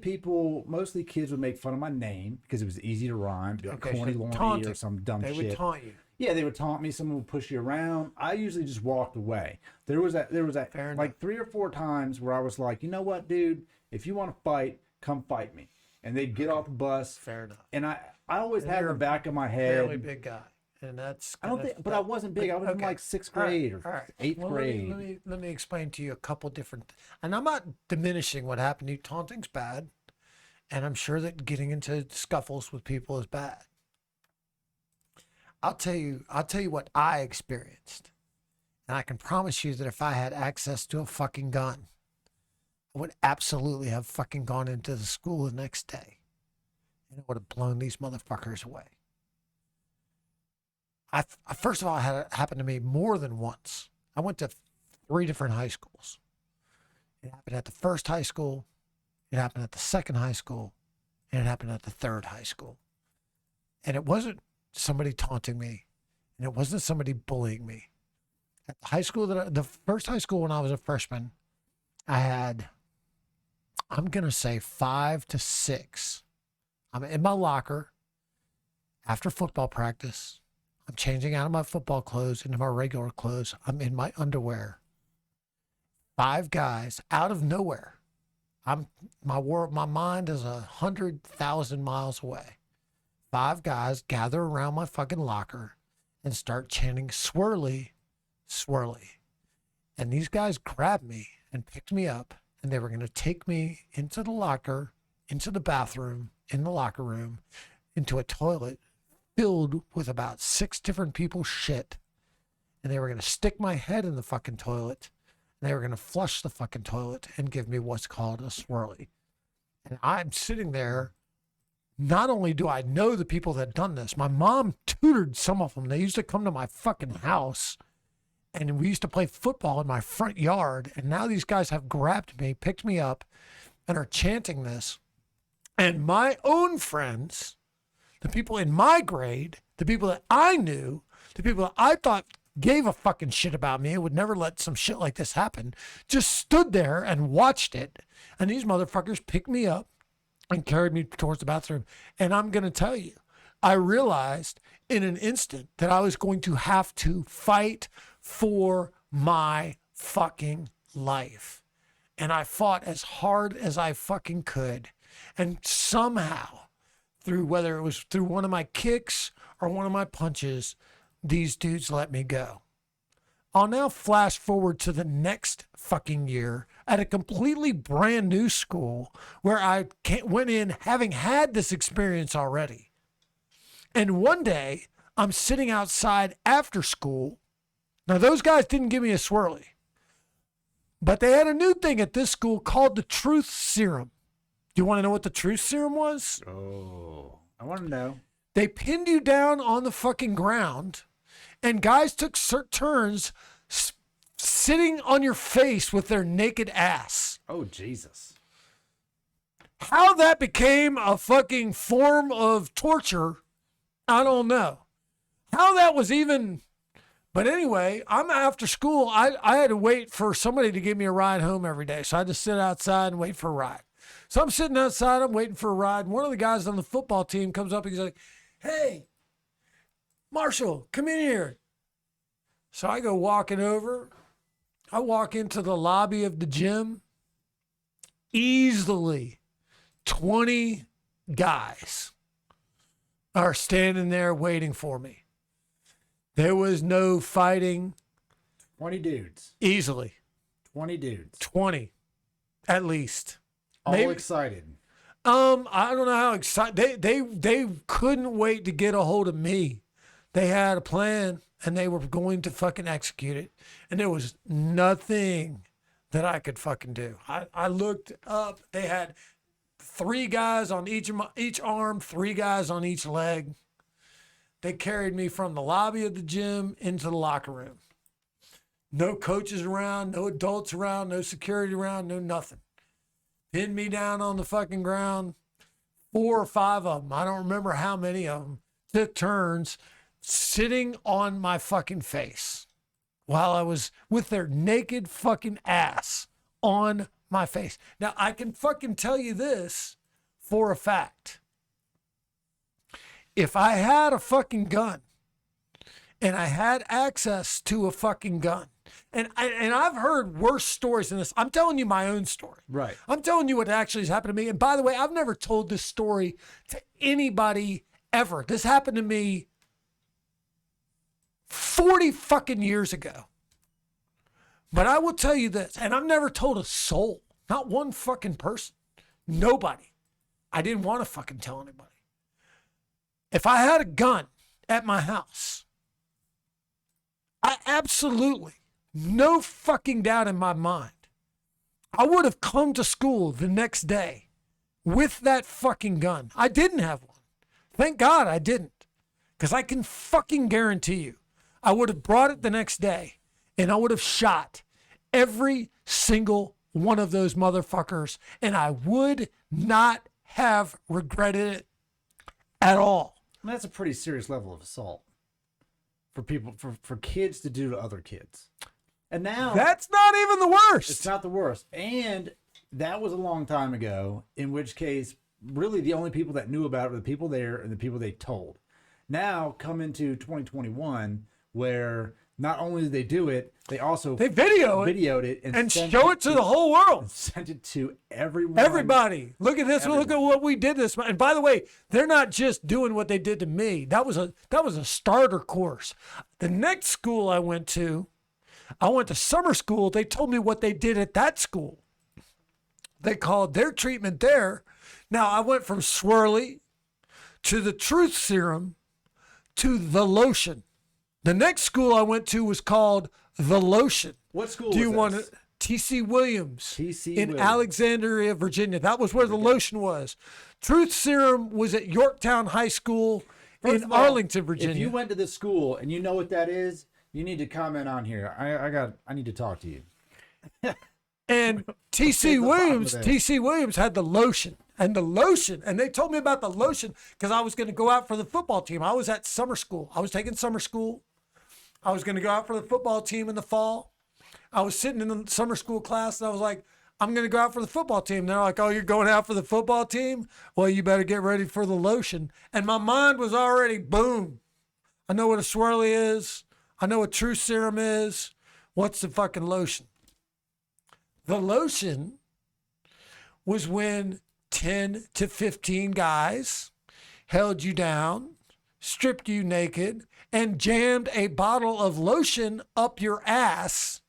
kids would make fun of my name because it was easy to rhyme, be like corny Lorne taunting. or some dumb They shit. would taunt you. Yeah, they would taunt me. Someone would push you around. I usually just walked away. There was Fair like enough. 3 or 4 times where I was like, you know what, dude, if you want to fight, come fight me. And they'd get off the bus. Fair enough. And I always had in you're the back of my Fairly head. big guy, and that's. I don't think, but I wasn't big. I was in like 6th grade or 8th Well, grade. Let me explain to you a couple different. And I'm not diminishing what happened to you. Taunting's bad, and I'm sure that getting into scuffles with people is bad. I'll tell you what I experienced, and I can promise you that if I had access to a fucking gun, I would absolutely have fucking gone into the school the next day, and it would have blown these motherfuckers away. First of all, it had happened to me more than once. I went to 3 different high schools. It happened at the first high school, it happened at the second high school, and it happened at the third high school. And it wasn't somebody taunting me, and it wasn't somebody bullying me. At the high school the first high school when I was a freshman, I had, I'm gonna say 5 to 6. I'm in my locker after football practice. I'm changing out of my football clothes into my regular clothes. I'm in my underwear. 5 guys out of nowhere. My mind is 100,000 miles away. 5 guys gather around my fucking locker and start chanting swirly, swirly. And these guys grabbed me and picked me up, and they were going to take me into the locker, into the bathroom, in the locker room, into a toilet filled with about 6 different people's shit. And they were going to stick my head in the fucking toilet, and they were going to flush the fucking toilet and give me what's called a swirly. And I'm sitting there. Not only do I know the people that done this, my mom tutored some of them. They used to come to my fucking house, and we used to play football in my front yard. And now these guys have grabbed me, picked me up, and are chanting this. And my own friends, the people in my grade, the people that I knew, the people that I thought gave a fucking shit about me and would never let some shit like this happen, just stood there and watched it. And these motherfuckers picked me up and carried me towards the bathroom. And I'm going to tell you, I realized in an instant that I was going to have to fight for my fucking life. And I fought as hard as I fucking could. And somehow, through whether it was through one of my kicks or one of my punches, these dudes let me go. I'll now flash forward to the next fucking year at a completely brand new school where I went in having had this experience already. And one day I'm sitting outside after school. Now those guys didn't give me a swirly, but they had a new thing at this school called the truth serum. Do you want to know what the truth serum was? Oh, I want to know. They pinned you down on the fucking ground, and guys took turns sitting on your face with their naked ass. Oh, Jesus. How that became a fucking form of torture, I don't know. How that was even... But anyway, I'm after school. I had to wait for somebody to give me a ride home every day. So I had to sit outside and wait for a ride. So I'm sitting outside, I'm waiting for a ride. And one of the guys on the football team comes up and he's like, "Hey, Marshall, come in here." So I go walking over. I walk into the lobby of the gym. Easily 20 guys are standing there waiting for me. There was no fighting. 20 dudes. Easily. 20 dudes. 20, at least. All Maybe, excited. I don't know how excited. They couldn't wait to get a hold of me. They had a plan, and they were going to fucking execute it. And there was nothing that I could fucking do. I looked up. They had 3 guys on each arm, 3 guys on each leg. They carried me from the lobby of the gym into the locker room. No coaches around, no adults around, no security around, no nothing. Pinned me down on the fucking ground. 4 or 5 of them, I don't remember how many of them, took turns sitting on my fucking face while I was with their naked fucking ass on my face. Now, I can fucking tell you this for a fact. If I had a fucking gun and I had access to a fucking gun, and I've heard worse stories than this. I'm telling you my own story. Right. I'm telling you what actually has happened to me. And by the way, I've never told this story to anybody ever. This happened to me 40 fucking years ago. But I will tell you this, and I've never told a soul, not one fucking person, nobody. I didn't want to fucking tell anybody. If I had a gun at my house, I absolutely, no fucking doubt in my mind, I would have come to school the next day with that fucking gun. I didn't have one. Thank God I didn't. Because I can fucking guarantee you, I would have brought it the next day and I would have shot every single one of those motherfuckers, and I would not have regretted it at all. That's a pretty serious level of assault for people, for kids to do to other kids. And now That's not even the worst. it's not the worst. And that was a long time ago, in which case, really the only people that knew about it were the people there and the people they told. Now come into 2021, where not only did they do it, they also videoed it and sent show it to the whole world. Sent it to everyone. Everybody, look at this. Everyone. Look at what we did this. And by the way, they're not just doing what they did to me. That was a starter course. The next school I went to summer school. They told me what they did at that school. They called their treatment there. Now I went from swirly to the truth serum to the lotion. The next school I went to was called the lotion. What school do you was want this? to? T.C. Williams T.C. in Williams. Alexandria, Virginia. That was where the lotion was. Truth serum was at Yorktown High School First in of all, Arlington, Virginia. If you went to this school and you know what that is, you need to comment on here. I need to talk to you. And T.C. the bottom Williams, of that. T.C. Williams had the lotion. And they told me about the lotion because I was going to go out for the football team. I was at summer school. I was taking summer school. I was going to go out for the football team in the fall. I was sitting in the summer school class and I was like, I'm going to go out for the football team. They're like, oh, you're going out for the football team? Well, you better get ready for the lotion. And my mind was already, boom. I know what a swirly is. I know what true serum is. What's the fucking lotion? The lotion was when 10 to 15 guys held you down, stripped you naked, and jammed a bottle of lotion up your ass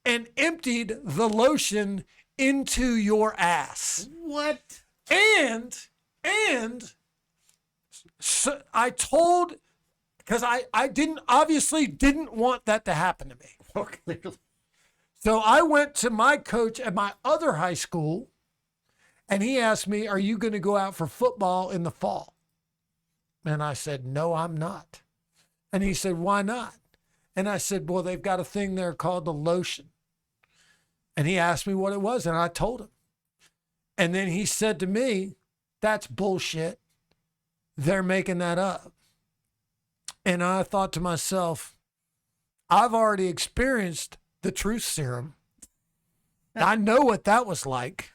and emptied the lotion into your ass. What? And so I told, because I obviously didn't want that to happen to me. Oh, clearly. So I went to my coach at my other high school and he asked me, are you going to go out for football in the fall? And I said, no, I'm not. And he said, why not? And I said, well, they've got a thing there called the lotion. And he asked me what it was, and I told him. And then he said to me, that's bullshit. They're making that up. And I thought to myself, I've already experienced the truth serum. I know what that was like.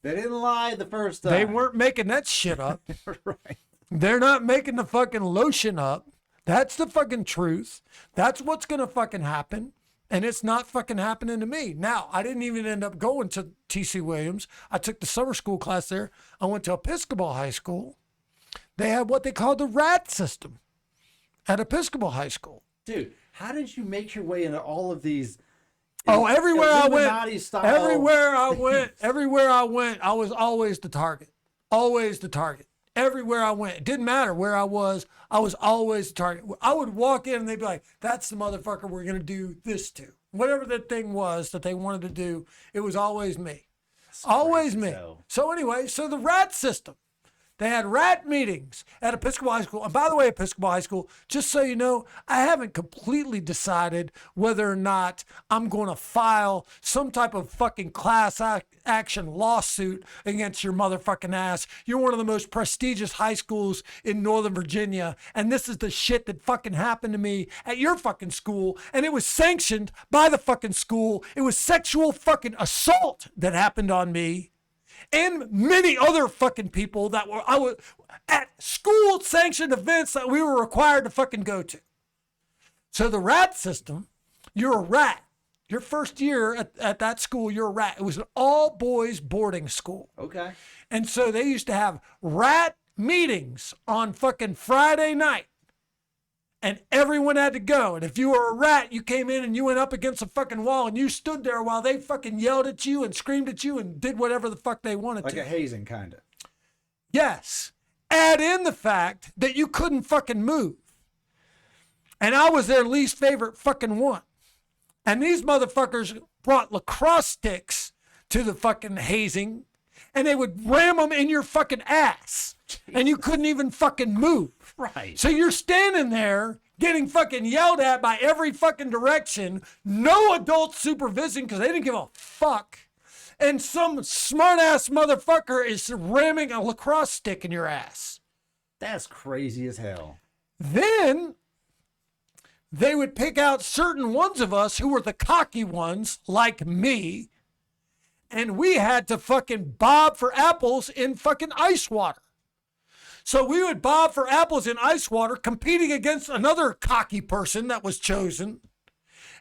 They didn't lie the first time. They weren't making that shit up. Right. They're not making the fucking lotion up. That's the fucking truth. That's what's going to fucking happen. And it's not fucking happening to me. Now, I didn't even end up going to T.C. Williams. I took the summer school class there. I went to Episcopal High School. They had what they called the RAT system at Episcopal High School. Dude, how did you make your way into all of these? Oh, everywhere I Illuminati went, style- everywhere I went, I was always the target. Always the target. Everywhere I went, it didn't matter where I was always the target. I would walk in and they'd be like, that's the motherfucker we're going to do this to. Whatever that thing was that they wanted to do, it was always me. Always me. So anyway, so the RAT system. They had RAT meetings at Episcopal High School. And by the way, Episcopal High School, just so you know, I haven't completely decided whether or not I'm going to file some type of fucking class action lawsuit against your motherfucking ass. You're one of the most prestigious high schools in Northern Virginia. And this is the shit that fucking happened to me at your fucking school. And it was sanctioned by the fucking school. It was sexual fucking assault that happened on me. And many other fucking people that were at school sanctioned events that we were required to fucking go to. So the RAT system, you're a rat. Your first year at that school, you're a rat. It was an all boys boarding school. Okay. And so they used to have RAT meetings on fucking Friday night. And everyone had to go. And if you were a rat, you came in and you went up against a fucking wall and you stood there while they fucking yelled at you and screamed at you and did whatever the fuck they wanted Like to. a hazing, kind of. Yes. Add in the fact that you couldn't fucking move. And I was their least favorite fucking one. And these motherfuckers brought lacrosse sticks to the fucking hazing and they would ram them in your fucking ass. And you couldn't even fucking move. Right. So you're standing there getting fucking yelled at by every fucking direction. No adult supervision because they didn't give a fuck. And some smart ass motherfucker is ramming a lacrosse stick in your ass. That's crazy as hell. Then they would pick out certain ones of us who were the cocky ones, like me, and we had to fucking bob for apples in fucking ice water. So we would bob for apples in ice water, competing against another cocky person that was chosen.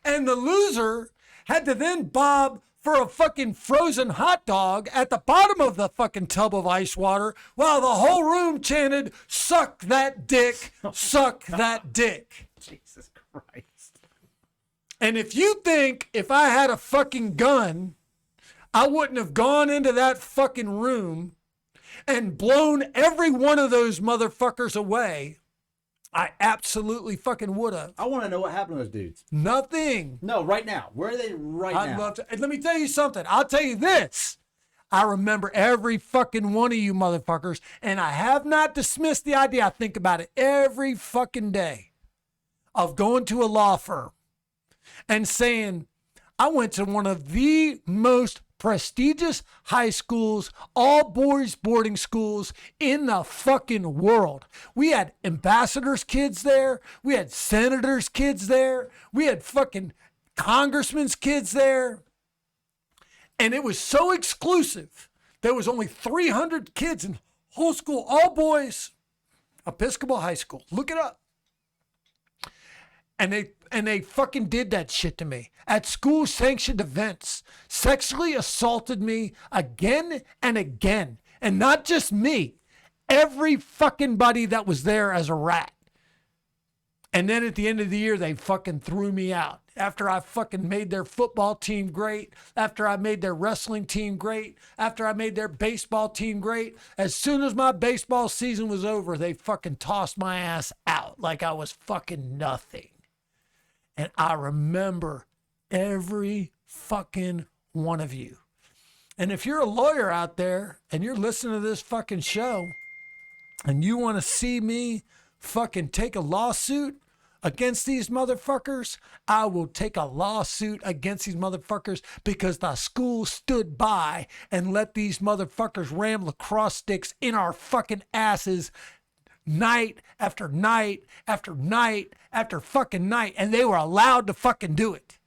And the loser had to then bob for a fucking frozen hot dog at the bottom of the fucking tub of ice water while the whole room chanted, "Suck that dick, suck that dick." Jesus Christ. And if you think if I had a fucking gun, I wouldn't have gone into that fucking room and blown every one of those motherfuckers away, I absolutely fucking would have. I want to know what happened to those dudes. Nothing. No, right now. Where are they right I'd now? love to. And let me tell you something. I'll tell you this. I remember every fucking one of you motherfuckers, and I have not dismissed the idea. I think about it every fucking day of going to a law firm and saying, I went to one of the most prestigious high schools, all boys boarding schools in the fucking world. We had ambassadors' kids there. We had senators' kids there. We had fucking congressmen's kids there. And it was so exclusive. There was only 300 kids in whole school, all boys, Episcopal High School. Look it up. And they fucking did that shit to me at school sanctioned events, sexually assaulted me again and again. And not just me, every fucking buddy that was there as a rat. And then at the end of the year, they fucking threw me out. After I fucking made their football team great, after I made their wrestling team great, after I made their baseball team great, as soon as my baseball season was over, they fucking tossed my ass out like I was fucking nothing. And I remember every fucking one of you. And if you're a lawyer out there and you're listening to this fucking show and you want to see me fucking take a lawsuit against these motherfuckers, I will take a lawsuit against these motherfuckers because the school stood by and let these motherfuckers ram lacrosse sticks in our fucking asses night after night after night after fucking night, and they were allowed to fucking do it.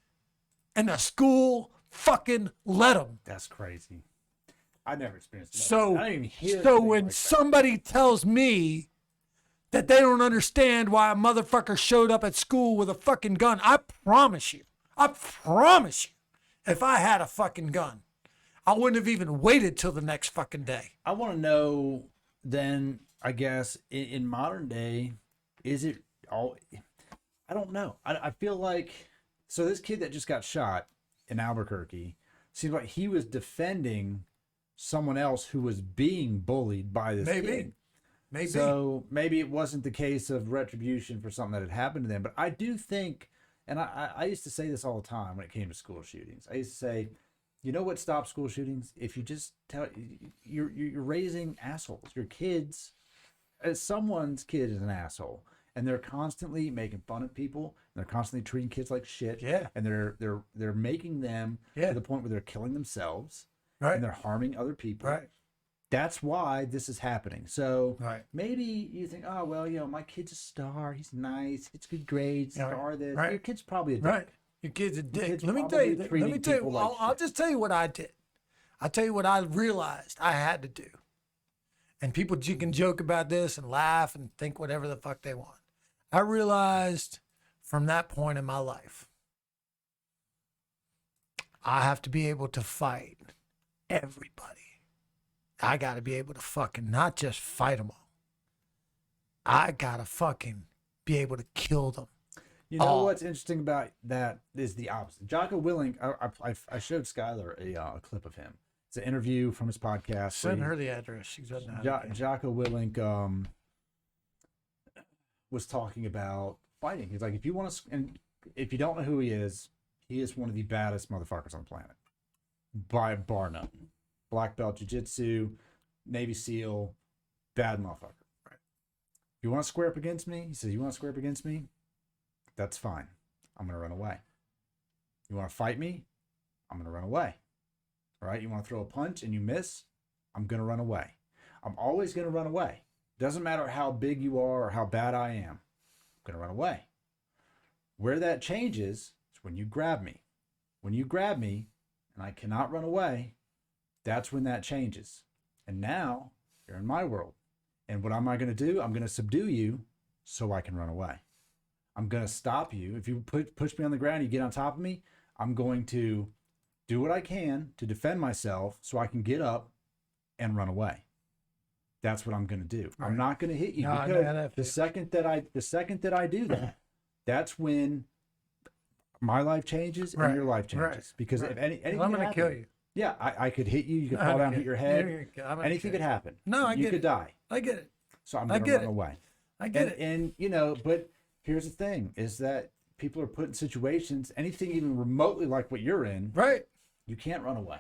And the school fucking let them. That's crazy. I never experienced that. So, I didn't even hear so anything when like that. somebody tells me that they don't understand why a motherfucker showed up at school with a fucking gun, I promise you, if I had a fucking gun, I wouldn't have even waited till the next fucking day. I want to know then, I guess, in modern day, is it all... I don't know. I feel like... So this kid that just got shot in Albuquerque, seems like he was defending someone else who was being bullied by this kid. Maybe. So maybe it wasn't the case of retribution for something that had happened to them. But I do think, and I used to say this all the time when it came to school shootings. I used to say, you know what stops school shootings? If you just tell, you're raising assholes. Your kids, someone's kid is an asshole. And they're constantly making fun of people. And they're constantly treating kids like shit. Yeah. And they're making them to the point where they're killing themselves. Right. And they're harming other people. Right. That's why this is happening. So Right. maybe you think, oh, well, you know, my kid's a star. He's nice. It's good grades. Yeah, Star this. right. Your kid's probably a dick. Right. Your kid's a dick. kid's Let me probably tell you. treating people like I'll shit. just tell you what I did. I'll tell you what I realized I had to do. And people can joke about this and laugh and think whatever the fuck they want. I realized from that point in my life, I have to be able to fight everybody. I got to be able to fucking not just fight them all. I got to fucking be able to kill them. You know what's interesting about that is the opposite. Jocko Willink, I showed Skylar a clip of him. It's an interview from his podcast. Send her the address. She doesn't know. Jocko Willink was talking about fighting. He's like, if you want to, and if you don't know who he is one of the baddest motherfuckers on the planet, by bar none. Black belt jiu-jitsu, Navy SEAL, bad motherfucker. Right. You want to square up against me? He says, you want to square up against me? That's fine. I'm going to run away. You want to fight me? I'm going to run away. All right. You want to throw a punch and you miss? I'm going to run away. I'm always going to run away. Doesn't matter how big you are or how bad I am. I'm going to run away. Where that changes is when you grab me. When you grab me and I cannot run away, that's when that changes. And now you're in my world. And what am I going to do? I'm going to subdue you so I can run away. I'm going to stop you. If you push me on the ground, you get on top of me, I'm going to do what I can to defend myself so I can get up and run away. That's what I'm going to do. Right. I'm not going to hit you because the second that I do that, that's when my life changes and your life changes. Because if anything I'm going to kill you. Yeah, I could hit you. You could fall down, hit your head. Anything could happen. No, I get it. You could die. I get it. So I'm going to run away. I get it. And you know, but here's the thing: is that people are put in situations, anything even remotely like what you're in, right? You can't run away.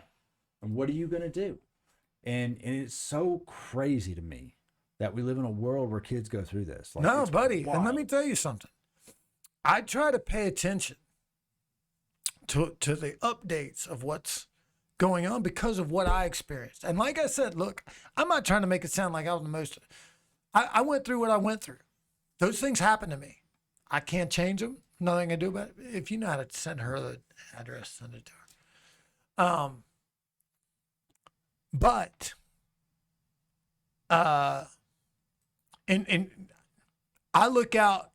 And what are you going to do? And it's so crazy to me that we live in a world where kids go through this. Like, no, buddy. wild. And let me tell you something. I try to pay attention to the updates of what's going on because of what I experienced. And like I said, look, I'm not trying to make it sound like I was the most. I went through what I went through. Those things happened to me. I can't change them. Nothing I can do about it. If you know how to send her the address, send it to her. But and I look out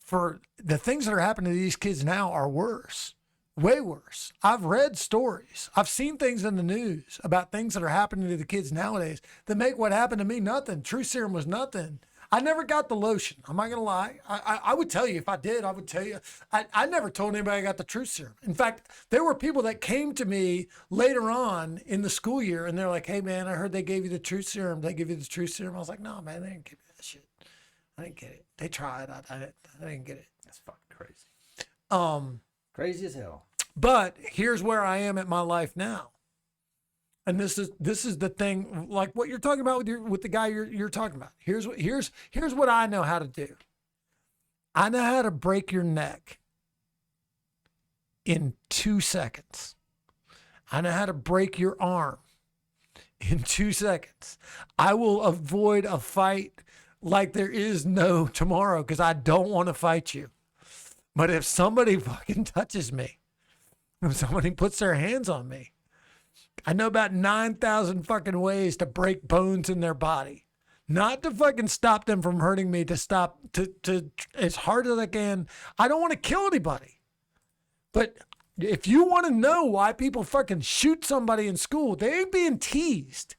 for the things that are happening to these kids now are worse, way worse. I've read stories. I've seen things in the news about things that are happening to the kids nowadays that make what happened to me nothing. True Serum was nothing. I never got the lotion. I'm not going to lie. I would tell you if I did, I would tell you. I never told anybody I got the Truth Serum. In fact, there were people that came to me later on in the school year and they're like, hey, man, I heard they gave you the Truth Serum. They give you the Truth Serum. I was like, no, man, they didn't give me that shit. I didn't get it. They tried. I didn't get it. That's fucking crazy. Crazy as hell. But here's where I am at my life now. And this is the thing, like what you're talking about with the guy you're talking about. Here's what I know how to do. I know how to break your neck in 2 seconds. I know how to break your arm in 2 seconds. I will avoid a fight like there is no tomorrow because I don't want to fight you. But if somebody fucking touches me, if somebody puts their hands on me, I know about 9,000 fucking ways to break bones in their body. Not to fucking stop them from hurting me, to stop, to as hard as I can. I don't want to kill anybody. But if you want to know why people fucking shoot somebody in school, they ain't being teased.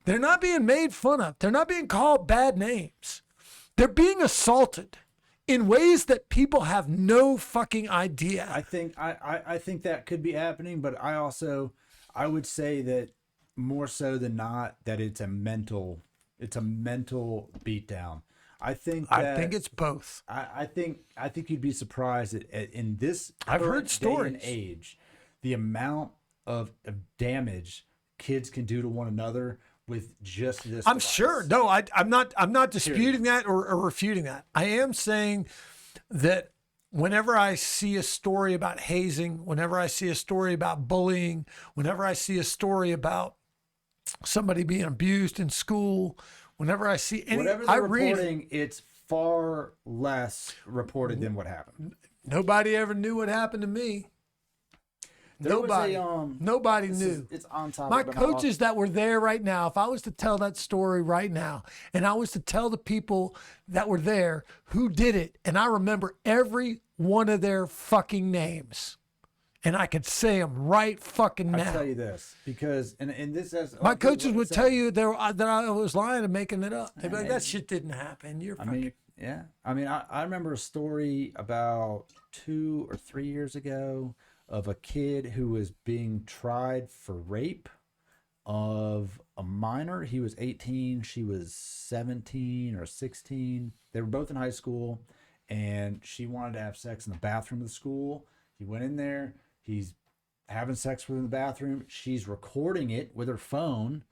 They're not being made fun of. They're not being called bad names. They're being assaulted in ways that people have no fucking idea. I think that could be happening, but I would say that more so than not that it's a mental beatdown. I think it's both. I think you'd be surprised in this I've heard stories day and age, the amount of damage kids can do to one another with just this. I'm device. sure. No, I'm not disputing that or refuting that. I am saying that whenever I see a story about hazing, whenever I see a story about bullying, whenever I see a story about somebody being abused in school, whenever I see any, whatever they're reporting, it's far less reported than what happened. Nobody ever knew what happened to me. Nobody knew. It's on top. My coaches that were there right now, if I was to tell that story right now, and I was to tell the people that were there who did it, and I remember every one of their fucking names, and I could say them right fucking now. I'll tell you this, because, and this has... My coaches would tell you that I was lying and making it up. They'd be like, that shit didn't happen. I remember a story about 2 or 3 years ago of a kid who was being tried for rape of a minor. He was 18, she was 17 or 16. They were both in high school, and she wanted to have sex in the bathroom of the school. He went in there, he's having sex with her in the bathroom. She's recording it with her phone,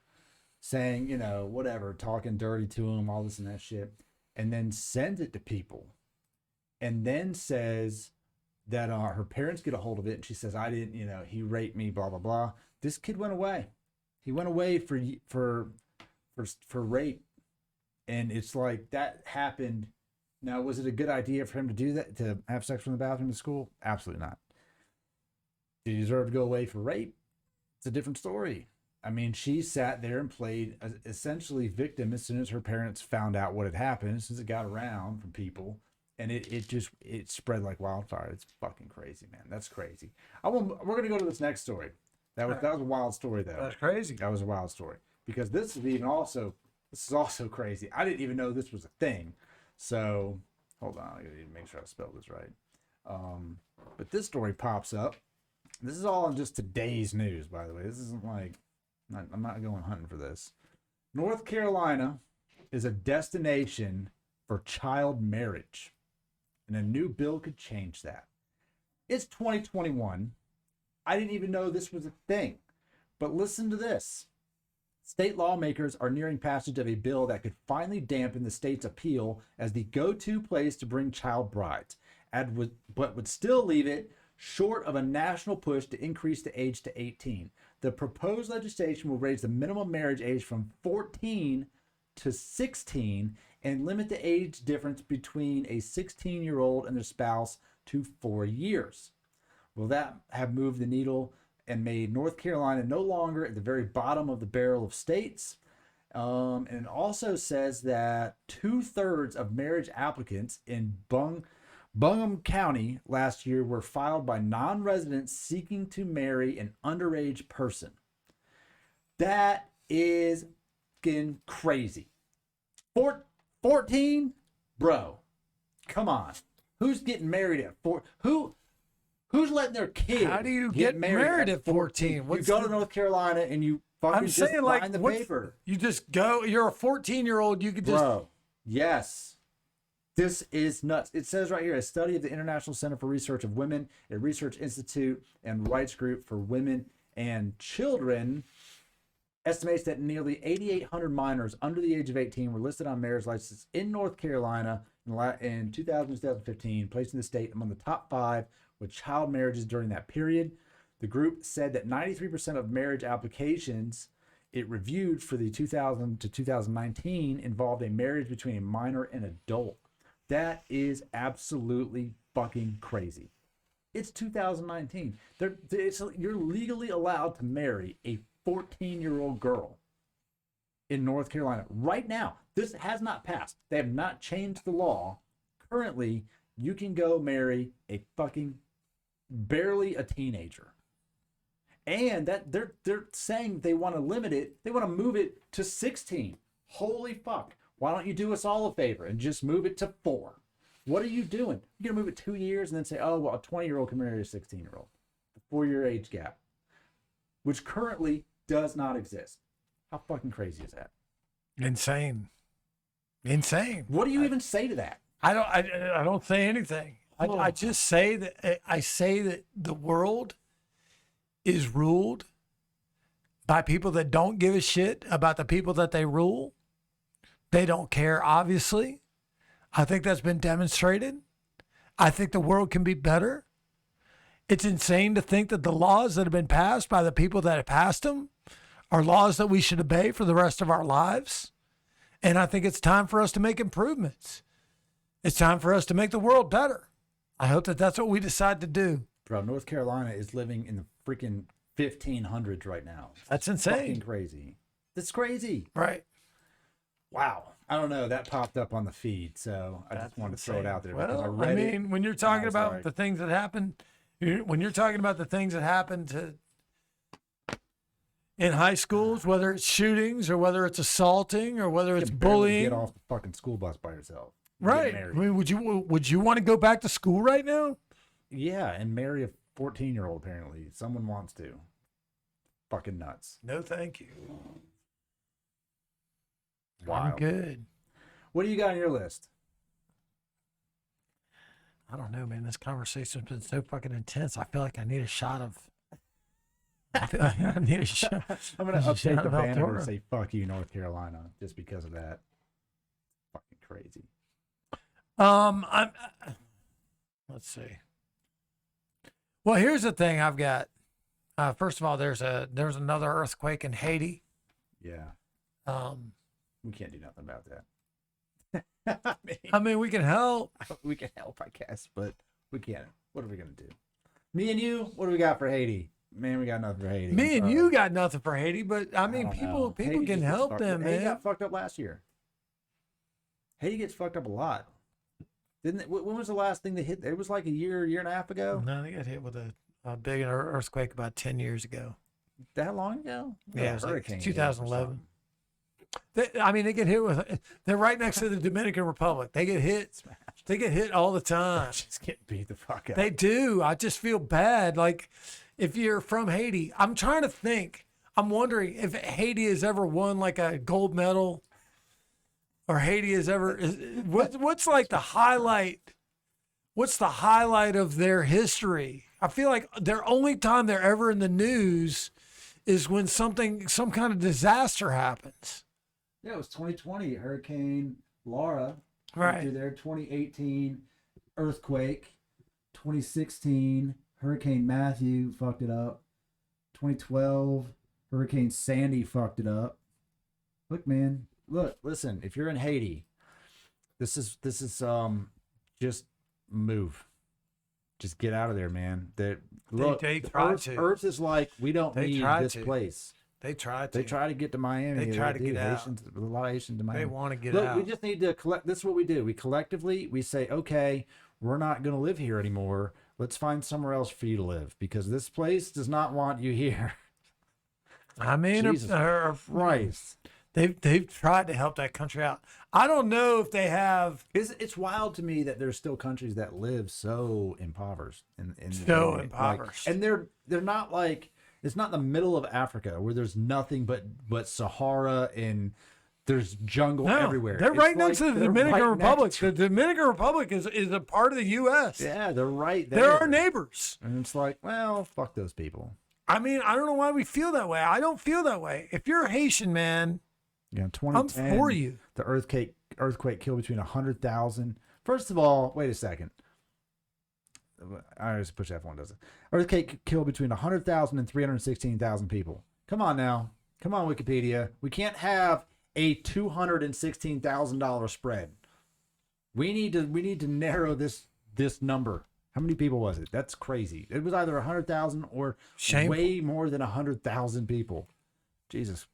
saying, you know, whatever, talking dirty to him, all this and that shit, and then sends it to people, and then says that her parents get a hold of it, and she says, I didn't, you know, he raped me, blah, blah, blah. This kid went away. He went away for rape. And it's like, that happened. Now, was it a good idea for him to do that, to have sex from the bathroom in school? Absolutely not. Did he deserve to go away for rape? It's a different story. I mean, she sat there and played essentially victim as soon as her parents found out what had happened, as soon as it got around from people. and it spread like wildfire. It's fucking crazy, man. That's crazy. We're gonna go to this next story. That was a wild story though. That's crazy. That was a wild story because this is also crazy. I didn't even know this was a thing. So hold on, I gotta make sure I spelled this right. But this story pops up. This is all in just today's news, by the way. This isn't like I'm not going hunting for this. North Carolina is a destination for child marriage, and a new bill could change that. It's 2021. I didn't even know this was a thing. But listen to this. State lawmakers are nearing passage of a bill that could finally dampen the state's appeal as the go-to place to bring child brides, but would still leave it short of a national push to increase the age to 18. The proposed legislation will raise the minimum marriage age from 14 to 16 and limit the age difference between a 16-year-old and their spouse to 4 years. Will that have moved the needle and made North Carolina no longer at the very bottom of the barrel of states? And it also says that 2/3 of marriage applicants in Buncombe County last year were filed by non-residents seeking to marry an underage person. That is fucking crazy. 14? Bro, come on. Who's getting married at 4? Who's letting their kid How do you get married at 14? You go to North Carolina and you fucking I'm just saying, like, sign the what's- paper. You just go. You're a 14-year-old. You could just. Bro, yes. This is nuts. It says right here, a study of the International Center for Research of Women, a research institute and rights group for women and children, estimates that nearly 8,800 minors under the age of 18 were listed on marriage licenses in North Carolina in 2015, placing the state among the top 5 with child marriages during that period. The group said that 93% of marriage applications it reviewed for the 2000 to 2019 involved a marriage between a minor and adult. That is absolutely fucking crazy. It's 2019. You're legally allowed to marry a 14-year-old girl in North Carolina right now. This has not passed. They have not changed the law. Currently, you can go marry a fucking barely a teenager. And that they're saying they want to limit it. They want to move it to 16. Holy fuck. Why don't you do us all a favor and just move it to 4? What are you doing? You're going to move it 2 years and then say, oh, well, a 20-year-old can marry a 16-year-old. The 4-year age gap, which currently does not exist. How fucking crazy is that? Insane. What do you even say to that? I don't say anything. I just say that the world is ruled by people that don't give a shit about the people that they rule. They don't care, obviously. I think that's been demonstrated. I think the world can be better. It's insane to think that the laws that have been passed by the people that have passed them are laws that we should obey for the rest of our lives. And I think it's time for us to make improvements. It's time for us to make the world better. I hope that that's what we decide to do. Bro, North Carolina is living in the freaking 1500s right now. That's insane. Fucking crazy. That's crazy. Right. Wow. I don't know. That popped up on the feed, so I just wanted to throw it out there. Well, I read it. when you're talking I was about like- the things that happened, when you're talking about the things that happened in high schools, whether it's shootings or whether it's assaulting or whether it's You can barely bullying, get off the fucking school bus by yourself. Get right? I married. mean, would you want to go back to school right now? Yeah, and marry a 14-year-old. Apparently, someone wants to. Fucking nuts. No, thank you. Wow. I'm good. What do you got on your list? I don't know, man. This conversation's been so fucking intense. I feel like I need a shot of. I need a shot. I'm gonna Shout update the out banner Dora. and say "fuck you, North Carolina," just because of that. Fucking crazy. Let's see. Well, here's the thing I've got. First of all, there's another earthquake in Haiti. Yeah, Um, we can't do nothing about that. I mean, we can help. We can help, I guess, but we can't. What are we gonna do? Me and you, what do we got for Haiti? Man, we got nothing for Haiti. Me and Sorry. you got nothing for Haiti, but I mean, don't people know. people Haiti can just gets help fucked- them, Haiti man. got fucked up last year. Haiti gets fucked up a lot. When was the last thing that hit? It was like a year and a half ago. No, they got hit with a big earthquake about 10 years ago. That long ago? Yeah, it was like hurricane. 2011. They get hit with. They're right next to the Dominican Republic. They get hit. They get hit all the time. Just get beat the fuck out. They do. I just feel bad. Like, if you're from Haiti, I'm trying to think. I'm wondering if Haiti has ever won like a gold medal, or Haiti has ever. What's like the highlight? What's the highlight of their history? I feel like their only time they're ever in the news is when some kind of disaster happens. Yeah, it was 2020 Hurricane Laura. Right. Through there, 2018 earthquake, 2016 Hurricane Matthew fucked it up, 2012 Hurricane Sandy fucked it up. Look, man, listen. If you're in Haiti, this is just move. Just get out of there, man. Look, they tried to. Earth is like, we don't need this place. They tried to. They try to get to Miami. They try to get out. Haitians, a lot of Haitians to Miami. They want to get Look, out. we just need to collect. This is what we do. We collectively, we say, okay, we're not going to live here anymore. Let's find somewhere else for you to live because this place does not want you here. I mean, Jesus Christ. They've tried to help that country out. I don't know if they have. It's wild to me that there's still countries that live so impoverished. Impoverished. And they're not like, it's not the middle of Africa where there's nothing but Sahara and there's jungle everywhere. They're right next to the Dominican Republic. The The Dominican Republic is a part of the U.S. Yeah, they're right there. They're our neighbors. And it's like, well, fuck those people. I mean, I don't know why we feel that way. I don't feel that way. If you're a Haitian, man, Yeah, 2010, I'm for you. The earthquake killed between 100,000. First of all, wait a second. I just push F1, does it? Earthquake killed between 100,000 and 316,000 people. Come on now. Come on, Wikipedia. We can't have a $216,000 spread. We need to narrow this number. How many people was it? That's crazy. It was either 100,000 or way more than 100,000 people. Jesus,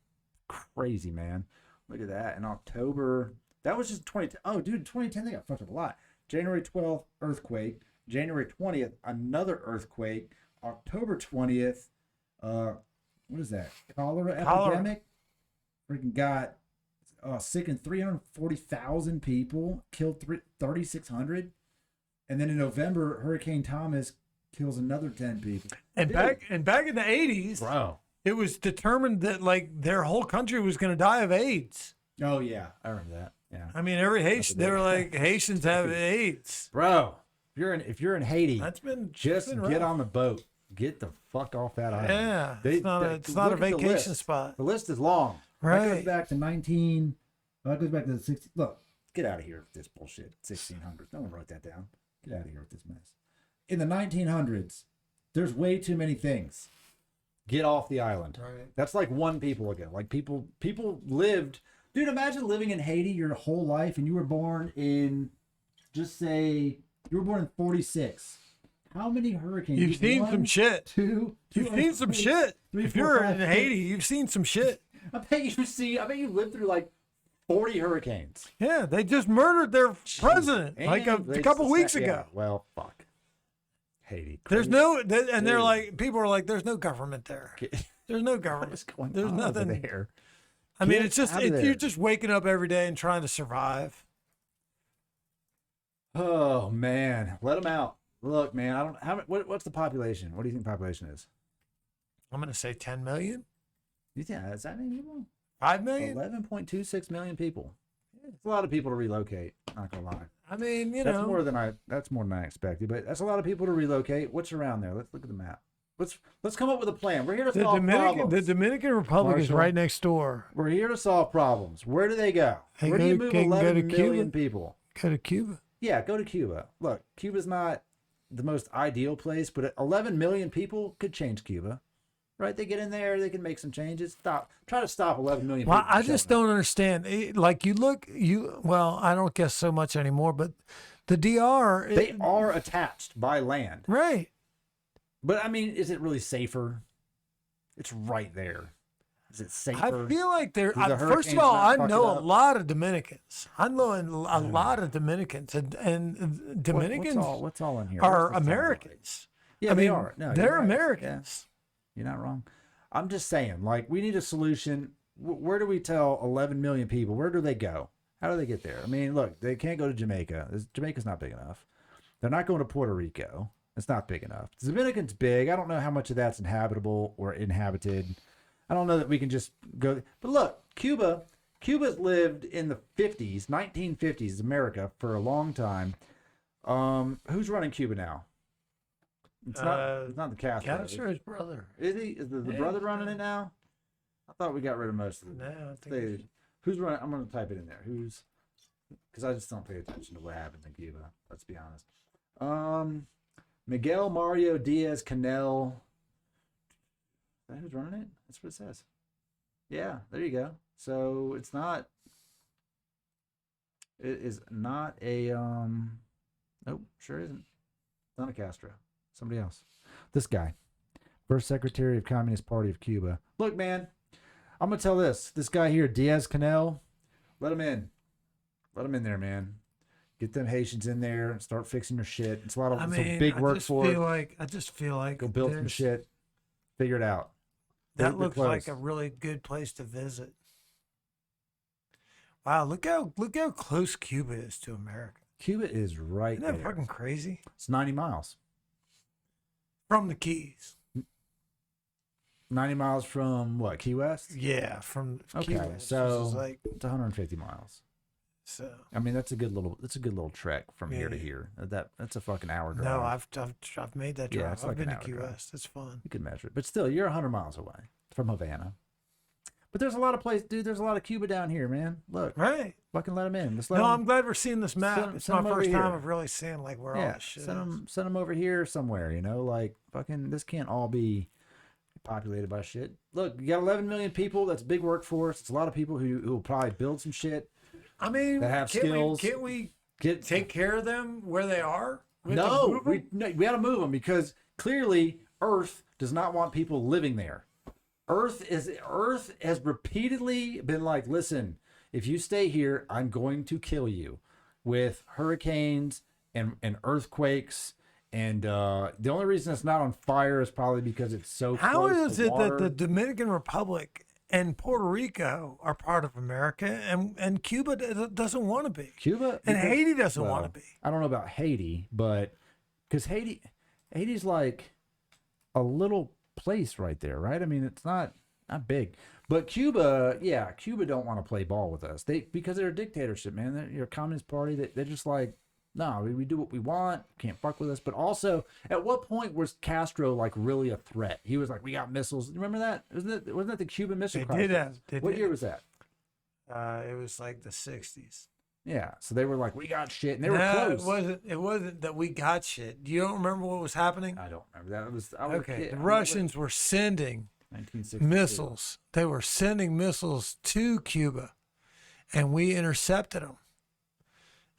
crazy, man. Look at that. In October, that was just 20. Oh, dude, 2010 they got fucked up a lot. January 12th, earthquake. January 20th, another earthquake. October 20th, what is that? Cholera epidemic. Freaking got sickened 340,000 people, killed 3,600. And then in November, Hurricane Thomas kills another 10 people. And back in the 80s, bro, it was determined that like their whole country was going to die of AIDS. Oh yeah, I remember that. Yeah. I mean, every Haitian, they were like, Haitians have AIDS. Bro, if you're in Haiti, just get on the boat. Get the fuck off that island. Yeah, it's not a vacation spot. The list is long. Right. That goes back to that goes back to the 60s. Look, get out of here with this bullshit. 1600s. No one wrote that down. Get out of here with this mess. In the 1900s, there's way too many things. Get off the island. Right. That's like one people ago. Like people lived. Dude, imagine living in Haiti your whole life and you were born in, just say, you were born in 46. How many hurricanes? You've seen some shit. You've seen some shit. If you're in Haiti, you've seen some shit. I bet you lived through like 40 hurricanes. Yeah, they just murdered their president like a couple weeks ago. Yeah, well, fuck. Haiti. There's they're like, people are like, there's no government there. There's no government. There's nothing there. I mean, it's just you're just waking up every day and trying to survive. Oh man, let them out. Look, man, what's the population? What do you think the population is? I'm gonna say 10 million. Yeah, is that many people? 5 million? 11.26 million people. It's a lot of people to relocate. Not gonna lie. I mean, that's more than I expected, but that's a lot of people to relocate. What's around there? Let's look at the map. Let's come up with a plan. We're here to solve problems. The Dominican Republic is right next door. We're here to solve problems. Where do they go? Where do you move 11 million people? Go to Cuba. Yeah, go to Cuba. Look, Cuba's not the most ideal place, but 11 million people could change Cuba. Right? They get in there, they can make some changes. Try to stop 11 million people. Well, I just don't understand. Like well, I don't guess so much anymore, but the DR. They are attached by land. Right. But I mean, is it really safer? It's right there. Is it safer? I feel like Do the first of hurricanes all, not I fuck it know a up? lot of Dominicans. I know a lot of Dominicans, and Dominicans what's all in here? are What's this sound like? Americans. Yeah, I they mean, are. No, they're you're right. Americans. Yeah, you're not wrong. I'm just saying, like, we need a solution. Where do we tell 11 million people? Where do they go? How do they get there? I mean, look, they can't go to Jamaica. Jamaica's not big enough. They're not going to Puerto Rico. It's not big enough. The Dominican's big. I don't know how much of that's inhabitable or inhabited. I don't know that we can just go. But look, Cuba's lived in the 50s, 1950s, America, for a long time. Who's running Cuba now? It's not the Castro. Castro's brother. Is he? Is the brother running it now? I thought we got rid of most of them. No, I think Who's running? I'm going to type it in there. Who's? Because I just don't pay attention to what happens in Cuba. Let's be honest. Miguel Mario Diaz Canel. Is that who's running it? That's what it says. Yeah, there you go. So it's not. It is not a. Nope, sure isn't. It's not a Castro. Somebody else. This guy, first secretary of Communist Party of Cuba. Look, man, I'm gonna tell this guy here, Diaz Canel, let him in. Let him in there, man. Get them Haitians in there and start fixing their shit. It's a lot of it's a big workforce. I just feel like Go build some shit. Figure it out. That looks like a really good place to visit. Wow, look how close Cuba is to America. Cuba is right Isn't that there. fucking crazy? It's 90 miles. From the Keys. 90 miles from what? Key West? Yeah, from Key Okay, West, so which is like, it's 150 miles. so. I mean, that's a good little trek from here to here. That's a fucking hour drive. No, I've made that drive. Yeah, it's I've like been an to hour Key drive. West. It's fun. You could measure it, but still, you're 100 miles away from Havana. But there's a lot of places, dude. There's a lot of Cuba down here, man. Look, Right. fucking let them in. Just let No, 'em- I'm glad we're seeing this map. send- It's send 'em my over first time here. of really seeing like where all yeah, this shit send is. them over here somewhere. You know, like fucking this can't all be populated by shit. Look, you got 11 million people. That's a big workforce. It's a lot of people who will probably build some shit. I mean, That have skills. Can't we Get take care of them where they are? We have to no, move 'em? we got to move them because clearly Earth does not want people living there. Earth has repeatedly been like, listen, if you stay here, I'm going to kill you with hurricanes and earthquakes. And the only reason it's not on fire is probably because it's so How close is to it water. that the Dominican Republic and Puerto Rico are part of America and Cuba doesn't want to be? Cuba And because- Haiti doesn't well, want to be. I don't know about Haiti, but because Haiti's like a little place right there, right? I mean, it's not big, but Cuba don't want to play ball with us. Because they're a dictatorship, man. You're a communist party. They're just like, no, we do what we want. Can't fuck with us. But also, at what point was Castro like really a threat? He was like, we got missiles. Remember that? Wasn't that the Cuban Missile They Crisis? did have. What year was that? It was like the 60s. Yeah. So they were like, we got shit, and they were No, close. it wasn't that we got shit. You don't remember what was happening? I don't remember that. I was a Okay, kid. the I was Russians were sending 1962. missiles. They were sending missiles to Cuba, and we intercepted them.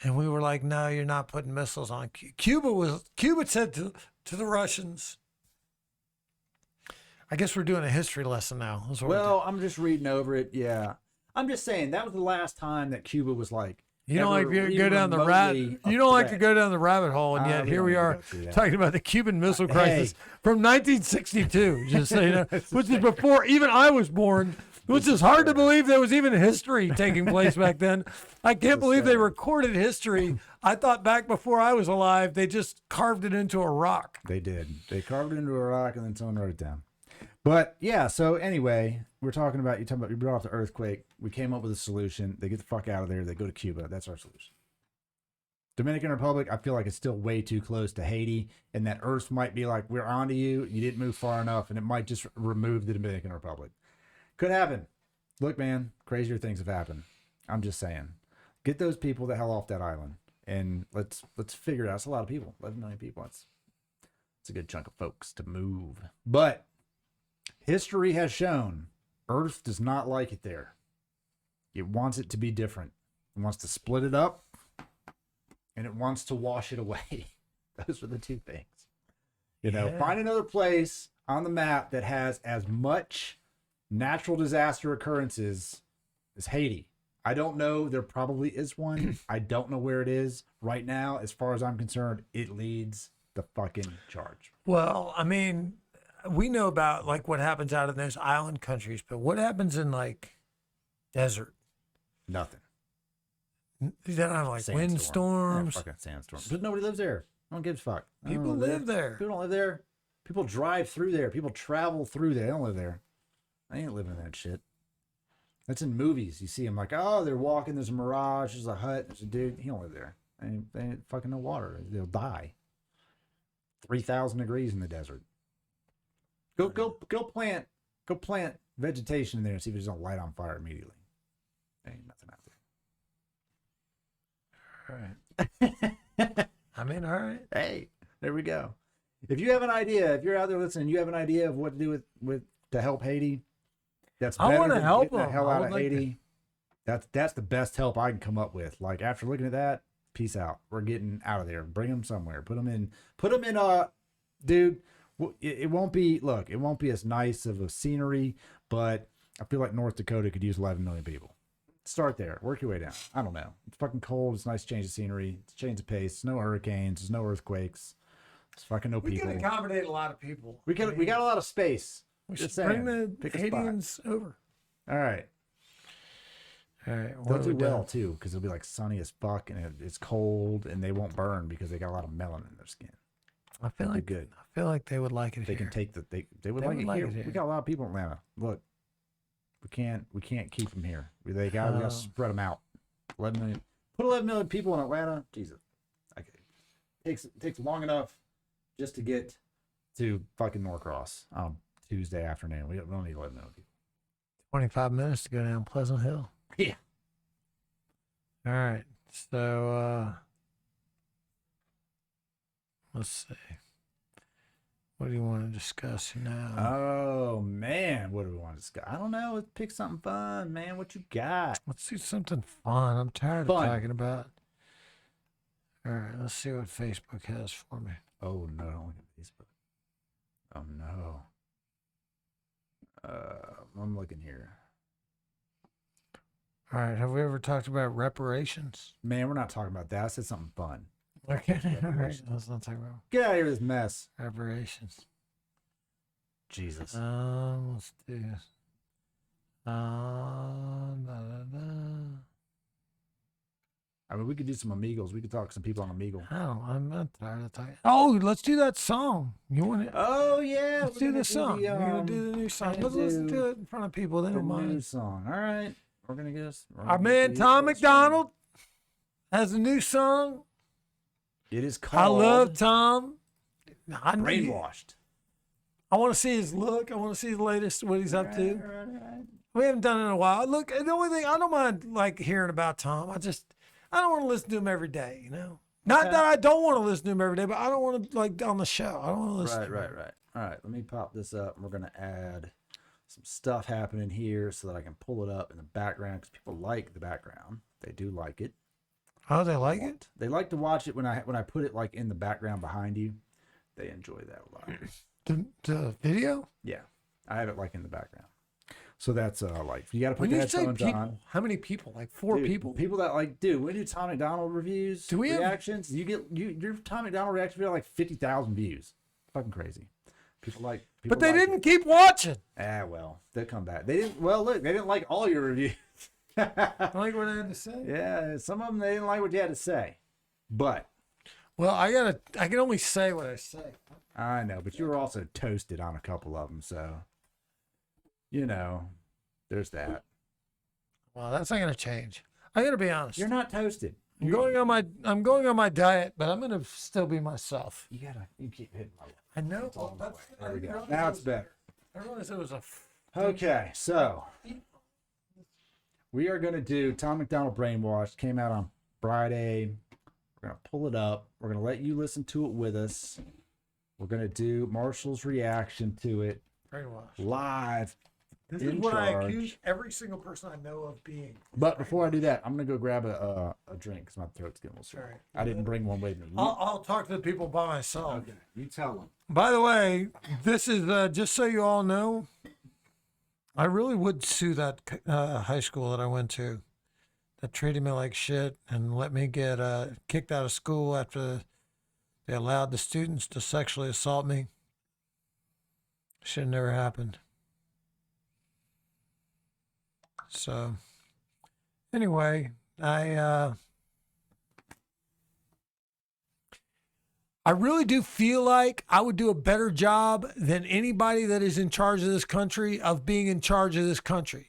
And we were like, "No, you're not putting missiles on Cuba." Cuba said to the Russians, "I guess we're doing a history lesson now." That's what we're doing. Well, I'm just reading over it. Yeah, I'm just saying that was the last time that Cuba was like. you don't like ever to go even down the rat. remotely a You don't like to threat. go down the rabbit hole, and yet we here don't we need to are go through that. talking about the Cuban Missile Hey. Crisis from 1962. Just so you know, which is before even I was born. Which is hard to believe there was even history taking place back then. I can't believe they recorded history. I thought back before I was alive, they just carved it into a rock. They did. They carved it into a rock and then someone wrote it down. But yeah, so anyway, you brought off the earthquake. We came up with a solution. They get the fuck out of there. They go to Cuba. That's our solution. Dominican Republic, I feel like it's still way too close to Haiti, and that Earth might be like, we're onto you. You didn't move far enough, and it might just remove the Dominican Republic. Could happen. Look, man, crazier things have happened. I'm just saying. Get those people the hell off that island, and let's figure it out. It's a lot of people, 11 million people. It's a good chunk of folks to move. But history has shown Earth does not like it there. It wants it to be different. It wants to split it up, and it wants to wash it away. Those are the two things. You know, Yeah. find another place on the map that has as much natural disaster occurrences is Haiti. I don't know. There probably is one. I don't know where it is right now. As far as I'm concerned, it leads the fucking charge. Well, I mean, we know about like what happens out in those island countries, but what happens in like desert? Nothing. You don't have like windstorms. Yeah, fucking sandstorms. But nobody lives there. No one gives a fuck. People live there. People don't live there. People drive through there. People travel through there. They don't live there. I ain't living in that shit. That's in movies. You see them like, oh, they're walking. There's a Marraige. There's a hut. There's a dude. He don't live there. They ain't fucking no water. They'll die. 3,000 degrees in the desert. Go plant vegetation in there and see if it doesn't light on fire immediately. There ain't nothing out there. All right. I mean, all right. Hey, there we go. If you have an idea, if you're out there listening, you have an idea of what to do with to help Haiti. That's better I want to than help getting them. the hell I out would of like Haiti. That's the best help I can come up with. Like after looking at that, peace out. We're getting out of there. Bring them somewhere. Put them in. Dude. It won't be. Look, it won't be as nice of a scenery, but I feel like North Dakota could use 11 million people. Start there. Work your way down. I don't know. It's fucking cold. It's a nice change of scenery. It's a change of pace. There's no hurricanes. There's no earthquakes. There's fucking no We people. can accommodate a lot of people. We got a lot of space. We Just should bring saying. the Pick a spot. Haitians over. All right. All right. They'll What do are we well doing? too because it'll be like sunny as fuck and it's cold and they won't burn because they got a lot of melanin in their skin. I feel They'll like do good. I feel like they would like it They here. can take the they would They like would it like here. it here. We got a lot of people in Atlanta. Look, we can't keep them here. We got to spread them out. 11 million. Put 11 million people in Atlanta. Jesus, takes long enough just to get to fucking Norcross on Tuesday afternoon. We don't need 11 million people. 25 minutes to go down Pleasant Hill. Yeah. All right. So let's see. What do you want to discuss now? Oh man, what do we want to discuss? I don't know. Let's pick something fun, man. What you got? Let's do something fun. I'm tired Fun. of talking about. All right. Let's see what Facebook has for me. Oh no, don't look at Facebook. Oh no. I'm looking here. All right. Have we ever talked about reparations? Man, we're not talking about that. I said something fun. Okay. All right. Let's not talk about Get out of here with this mess. reparations. Jesus. Let's do this. Da, da, da. I mean, we could do some Amigos. We could talk to some people on Amigo. Oh, I'm not tired of talking. Oh, let's do that song. You want it? Oh yeah, Let's do the song. We're gonna do the new song. Let's do it in front of people. They the don't new mind. song. All right, we're gonna get us. Our man Tom McDonald has a new song. It is I called. love Tom. Brainwashed. I want to see his look. I want to see his latest, what he's up to. Right. We haven't done it in a while. Look, the only thing I don't mind like hearing about Tom. I don't want to listen to him every day. You know, not that I don't want to listen to him every day, but I don't want to like on the show. I don't want to listen. to him. Right. All right, let me pop this up. We're gonna add some stuff happening here so that I can pull it up in the background because people like the background. They do like it. Oh, they like it. They like to watch it when I put it like in the background behind you. They enjoy that a lot. The video. Yeah, I have it like in the background. So that's like you got to put When the you say headphones people, on. how many people? Like four Dude, people. People that like, dude, we do Tom McDonald reviews. Do we have- reactions? You get your Tom McDonald reaction video like 50,000 views. Fucking crazy. People like. But they like didn't it. keep watching. Well, they'll come back. They didn't. Well, look, they didn't like all your reviews. I like what I had to say. Yeah, some of them they didn't like what you had to say, but Well, I can only say what I say. I know. But you were also toasted on a couple of them, so you know, there's that. Well, that's not gonna change. I gotta be honest. You're not toasted. I'm going on my diet, but I'm gonna still be myself. You keep hitting my. I know. all the way. There we go. Now it's better. I realized it was a. Okay, so we are going to do Tom McDonald Brainwashed. Came out on Friday. We're going to pull it up. We're going to let you listen to it with us. We're going to do Marshall's reaction to it Brainwash. live. This in is what I charge. accuse every single person I know of being. But before I do that, I'm going to go grab a drink because my throat's getting a little sore. Sorry. I didn't bring one with me. I'll talk to the people by myself. Okay, you tell them. By the way, this is just so you all know. I really would sue that high school that I went to that treated me like shit and let me get kicked out of school after they allowed the students to sexually assault me. Should have never happened. So, anyway, I really do feel like I would do a better job than anybody that is in charge of this country of being in charge of this country.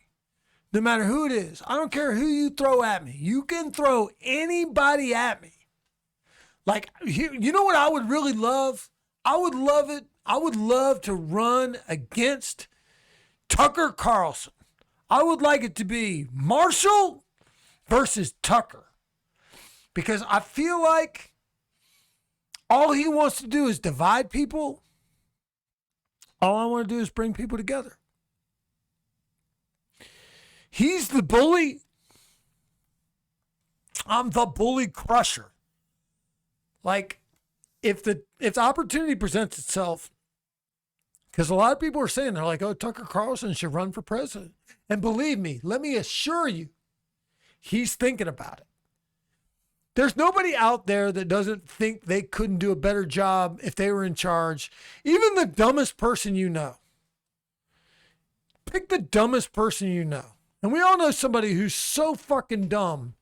No matter who it is. I don't care who you throw at me. You can throw anybody at me. Like, you know what I would really love? I would love it. I would love to run against Tucker Carlson. I would like it to be Marshall versus Tucker. Because I feel like all he wants to do is divide people. All I want to do is bring people together. He's the bully. I'm the bully crusher. Like, if the opportunity presents itself, because a lot of people are saying, they're like, oh, Tucker Carlson should run for president. And believe me, let me assure you, he's thinking about it. There's nobody out there that doesn't think they couldn't do a better job if they were in charge. Even the dumbest person you know. Pick the dumbest person you know. And we all know somebody who's so fucking dumb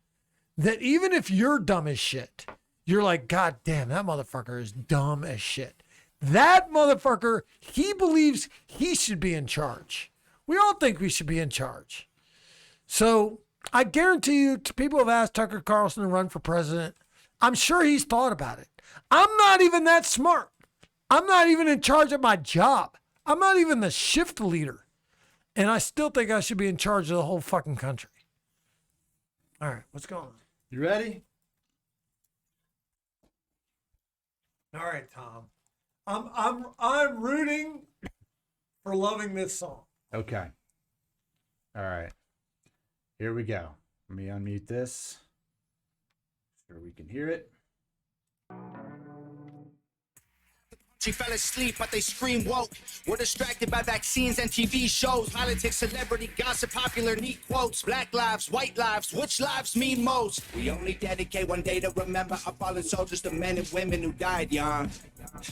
that even if you're dumb as shit, you're like, God damn, that motherfucker is dumb as shit. That motherfucker, he believes he should be in charge. We all think we should be in charge. So I guarantee you, people have asked Tucker Carlson to run for president. I'm sure he's thought about it. I'm not even that smart. I'm not even in charge of my job. I'm not even the shift leader. And I still think I should be in charge of the whole fucking country. All right, what's going on? You ready? All right, Tom. I'm rooting for loving this song. Okay. All right. Here we go. Let me unmute this. So we can hear it. She fell asleep, but they scream woke. We're distracted by vaccines and TV shows. Politics, celebrity, gossip, popular, neat quotes. Black lives, white lives, which lives mean most? We only dedicate one day to remember our fallen soldiers, the men and women who died young.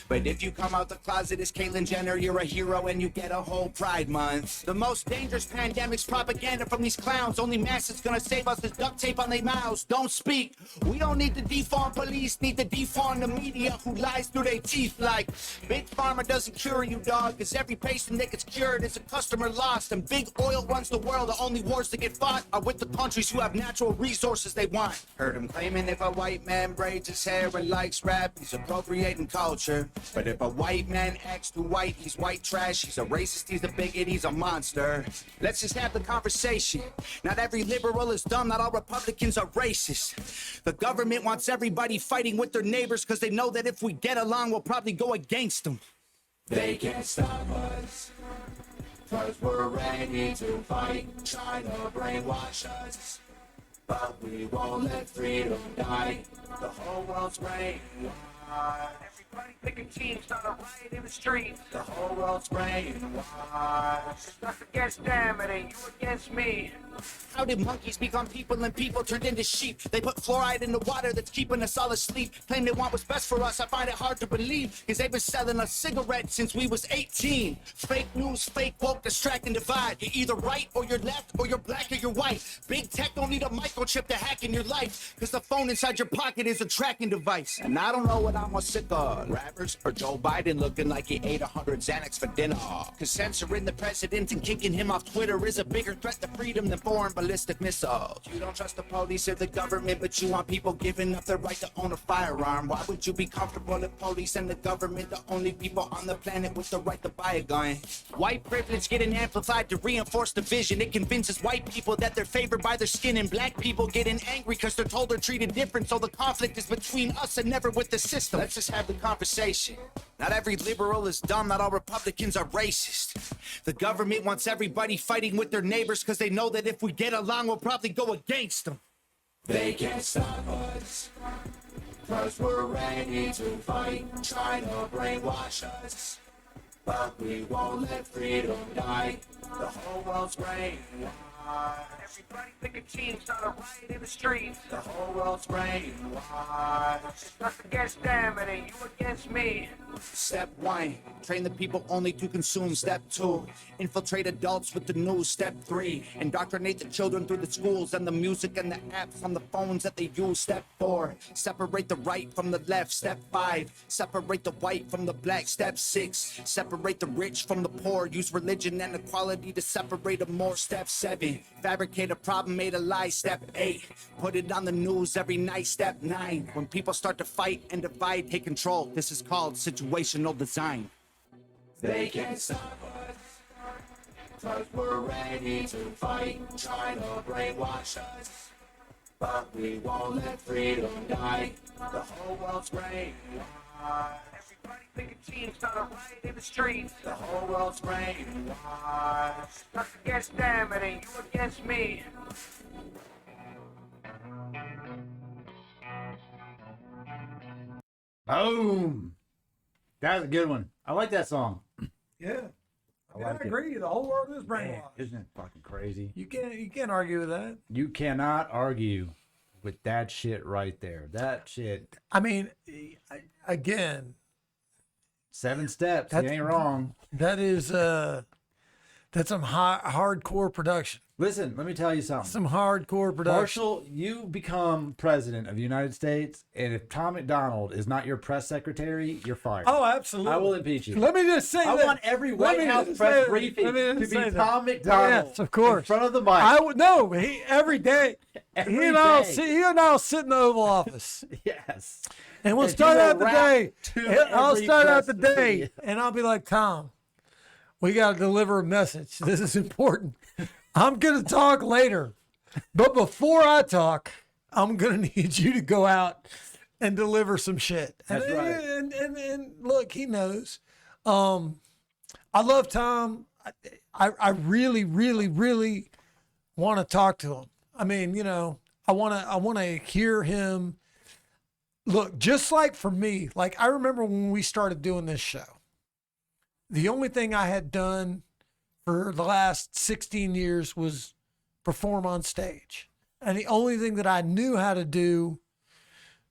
But if you come out the closet as Caitlyn Jenner, you're a hero and you get a whole Pride Month. The most dangerous pandemic's propaganda from these clowns. Only mask that's gonna save us is duct tape on their mouths. Don't speak. We don't need to defund police, need to defund the media who lies through their teeth like Big Pharma doesn't cure you, dog, cause every patient that gets cured is a customer lost. And big oil runs the world. The only wars that get fought are with the countries who have natural resources they want. Heard him claiming if a white man braids his hair and likes rap, he's appropriating culture. But if a white man acts too white, he's white trash. He's a racist, he's a bigot, he's a monster. Let's just have the conversation. Not every liberal is dumb, not all Republicans are racist. The government wants everybody fighting with their neighbors cause they know that if we get along, we'll probably go against them. They can't stop us, cause we're ready to fight, trying to brainwash us. But we won't let freedom die, the whole world's brainwashed. Everybody picking teams on a riot in the street, the whole world's brainwashed. It's us against them, it ain't you against me. How did monkeys become people and people turned into sheep? They put fluoride in the water that's keeping us all asleep. Claim they want what's best for us, I find it hard to believe. Cause they've been selling us cigarettes since we was 18. Fake news, fake woke, distract and divide. You're either right or you're left, or you're black or you're white. Big tech don't need a microchip to hack in your life. Cause the phone inside your pocket is a tracking device. And I don't know what I'm more sick of, rappers or Joe Biden looking like he ate 100 Xanax for dinner. Cause censoring the president and kicking him off Twitter is a bigger threat to freedom than foreign ballistic missiles. You don't trust the police or the government, but you want people giving up their right to own a firearm. Why would you be comfortable if police and the government the only people on the planet with the right to buy a gun? White privilege getting amplified to reinforce division. It convinces white people that they're favored by their skin, and black people getting angry because they're told they're treated different. So the conflict is between us and never with the system. Let's just have the conversation. Not every liberal is dumb, not all Republicans are racist. The government wants everybody fighting with their neighbors because they know that if we get along, we'll probably go against them. They can't stop us, cause we're ready to fight, trying to brainwash us. but we won't let freedom die. The whole world's brainwashed. Everybody pick a team, start a riot in the streets. The whole world's brainwashed. It's us against them, it ain't you against me. Step 1, train the people only to consume. Step 2, infiltrate adults with the news. Step 3, indoctrinate the children through the schools and the music and the apps on the phones that they use. Step 4, separate the right from the left. Step 5, separate the white from the black. Step 6, separate the rich from the poor. Use religion and equality to separate them more. Step 7, fabricate a problem, made a lie. Step 8, put it on the news every night. Step 9, when people start to fight and divide, take control. This is called situational design. They can't stop us, cause we're ready to fight, trying to brainwash us, but we won't let freedom die. The whole world's brainwashed. Everybody pick a team, start a riot in the streets. The whole world's brainwashed. Us against them, it ain't you against me. Boom. That's a good one. I like that song. Yeah. I like I agree. The whole world is Man, brainwashed. isn't it fucking crazy? You can't argue with that. You cannot argue with that shit right there. That shit. I mean, again, 7 steps. That's- You ain't wrong. that is that's some hardcore production. Listen, let me tell you something. Some hardcore production. Marshall, you become president of the United States, and if Tom McDonald is not your press secretary, you're fired. Oh, absolutely. I will impeach you. Let me just say I that. want every Let White me House just press say- briefing let me to just be say that. Tom McDonald. Yes, of course. In front of the mic. I would no. He every day. Every he and I'll day. he and I'll sit in the Oval Office, Yes. and we'll And start he will out the rap day. to I'll every start out press the day, media. and I'll be like, Tom, we got to deliver a message. This is important. I'm gonna talk later, but before I talk, I'm gonna need you to go out and deliver some shit. That's and, right. And look, he knows. I love Tom. I really, really, really want to talk to him. I mean, you know, I want to hear him. Look, just like for me, like I remember when we started doing this show, the only thing I had done for the last 16 years was perform on stage. And the only thing that I knew how to do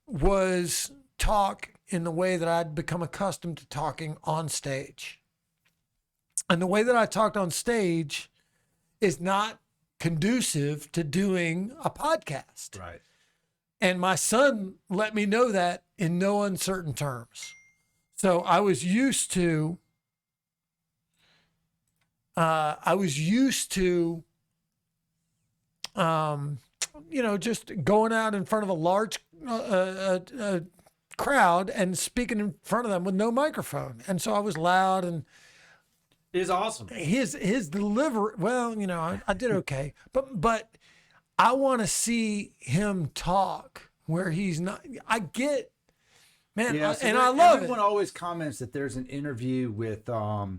was talk in the way that I'd become accustomed to talking on stage. And the way that I talked on stage is not conducive to doing a podcast. Right. And my son let me know that in no uncertain terms. So I was used to you know, just going out in front of a large crowd and speaking in front of them with no microphone. And so I was loud, and It is awesome. his delivery, well, you know, I did okay, but I want to see him talk where he's not, I get, man, Yeah, and I love everyone it. always comments that there's an interview with a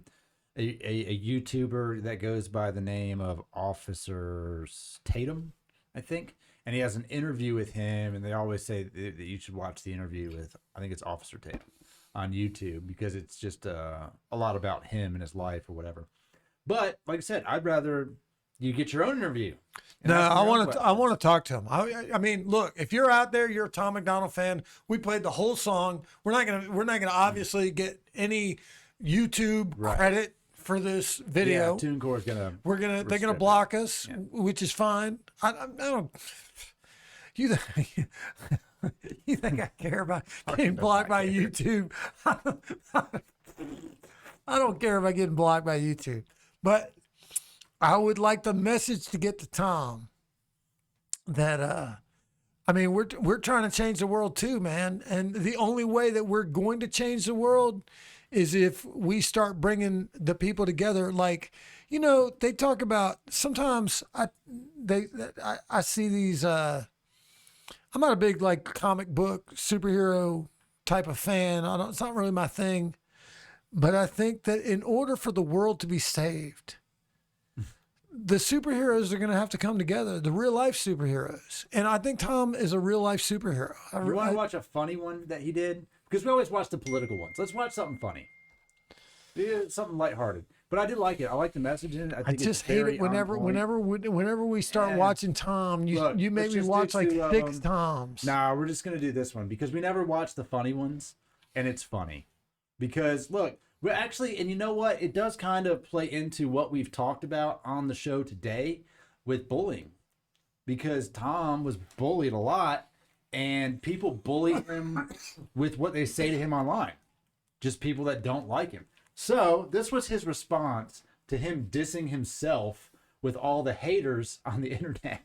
YouTuber that goes by the name of Officer Tatum, I think, and he has an interview with him, and they always say that you should watch the interview with, I think it's Officer Tatum on YouTube, because it's just a lot about him and his life or whatever. But like I said, I'd rather you get your own interview. and No, ask him I your own want to. questions. I want to talk to him. I mean, look, if you're out there, you're a Tom McDonald fan. We played the whole song. We're not gonna obviously get any YouTube Right. credit for this Yeah, video. TuneCore is gonna. They're gonna restrict block us, Yeah. which is fine. I don't. You you think I care about getting blocked by YouTube? I don't care about getting blocked by YouTube, but I would like the message to get to Tom that I mean, we're trying to change the world too, man. And the only way that we're going to change the world is if we start bringing the people together. Like, you know, they talk about, sometimes I see these, I'm not a big like comic book superhero type of fan. It's not really my thing, but I think that in order for the world to be saved, the superheroes are going to have to come together, the real life superheroes. And I think Tom is a real life superhero. You want to watch a funny one that he did? Because we always watch the political ones. Let's watch something funny. Yeah, something lighthearted. But I did like it. I like the message in it. I I think just it's hate very it on whenever point. we start Yeah. watching Tom. Look, You make let's me just do watch like 2 of 6 them. Toms. Nah, we're just gonna do this one because we never watch the funny ones, and it's funny. Because look, we're actually, and you know what? It does kind of play into what we've talked about on the show today with bullying. Because Tom was bullied a lot, and people bully him with what they say to him online. Just people that don't like him. So this was his response to him dissing himself with all the haters on the internet.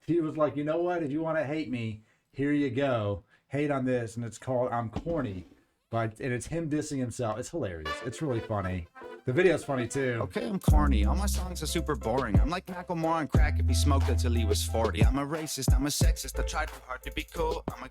He was like, you know what? If you want to hate me, here you go. Hate on this, and it's called "I'm Corny," and it's him dissing himself. It's hilarious. It's really funny. The video's funny too. Okay, I'm corny. All my songs are super boring. I'm like Macklemore on crack if he smoked until he was 40. I'm a racist. I'm a sexist. I try too hard to be cool. I'm a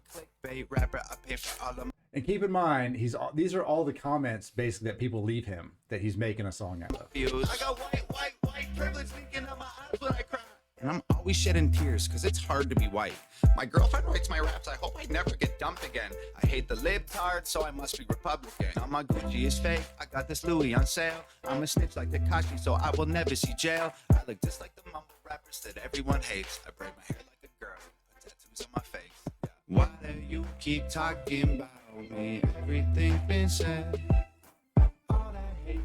clickbait rapper. I pay for all of my... And keep in mind, these are all the comments basically that people leave him that he's making a song out of. views. I got white privilege leaking out my eyes when I cry. And I'm always shedding tears because it's hard to be white. My girlfriend writes my raps. I hope I never get dumped again. I hate the libtard, so I must be Republican. All my Gucci is fake. I got this Louis on sale. I'm a snitch like Tekashi, so I will never see jail. I look just like the mumble rappers that everyone hates. I braid my hair like a girl. Put tattoos on my face. Yeah. Why do you keep talking about me? Everything's been said. All that hate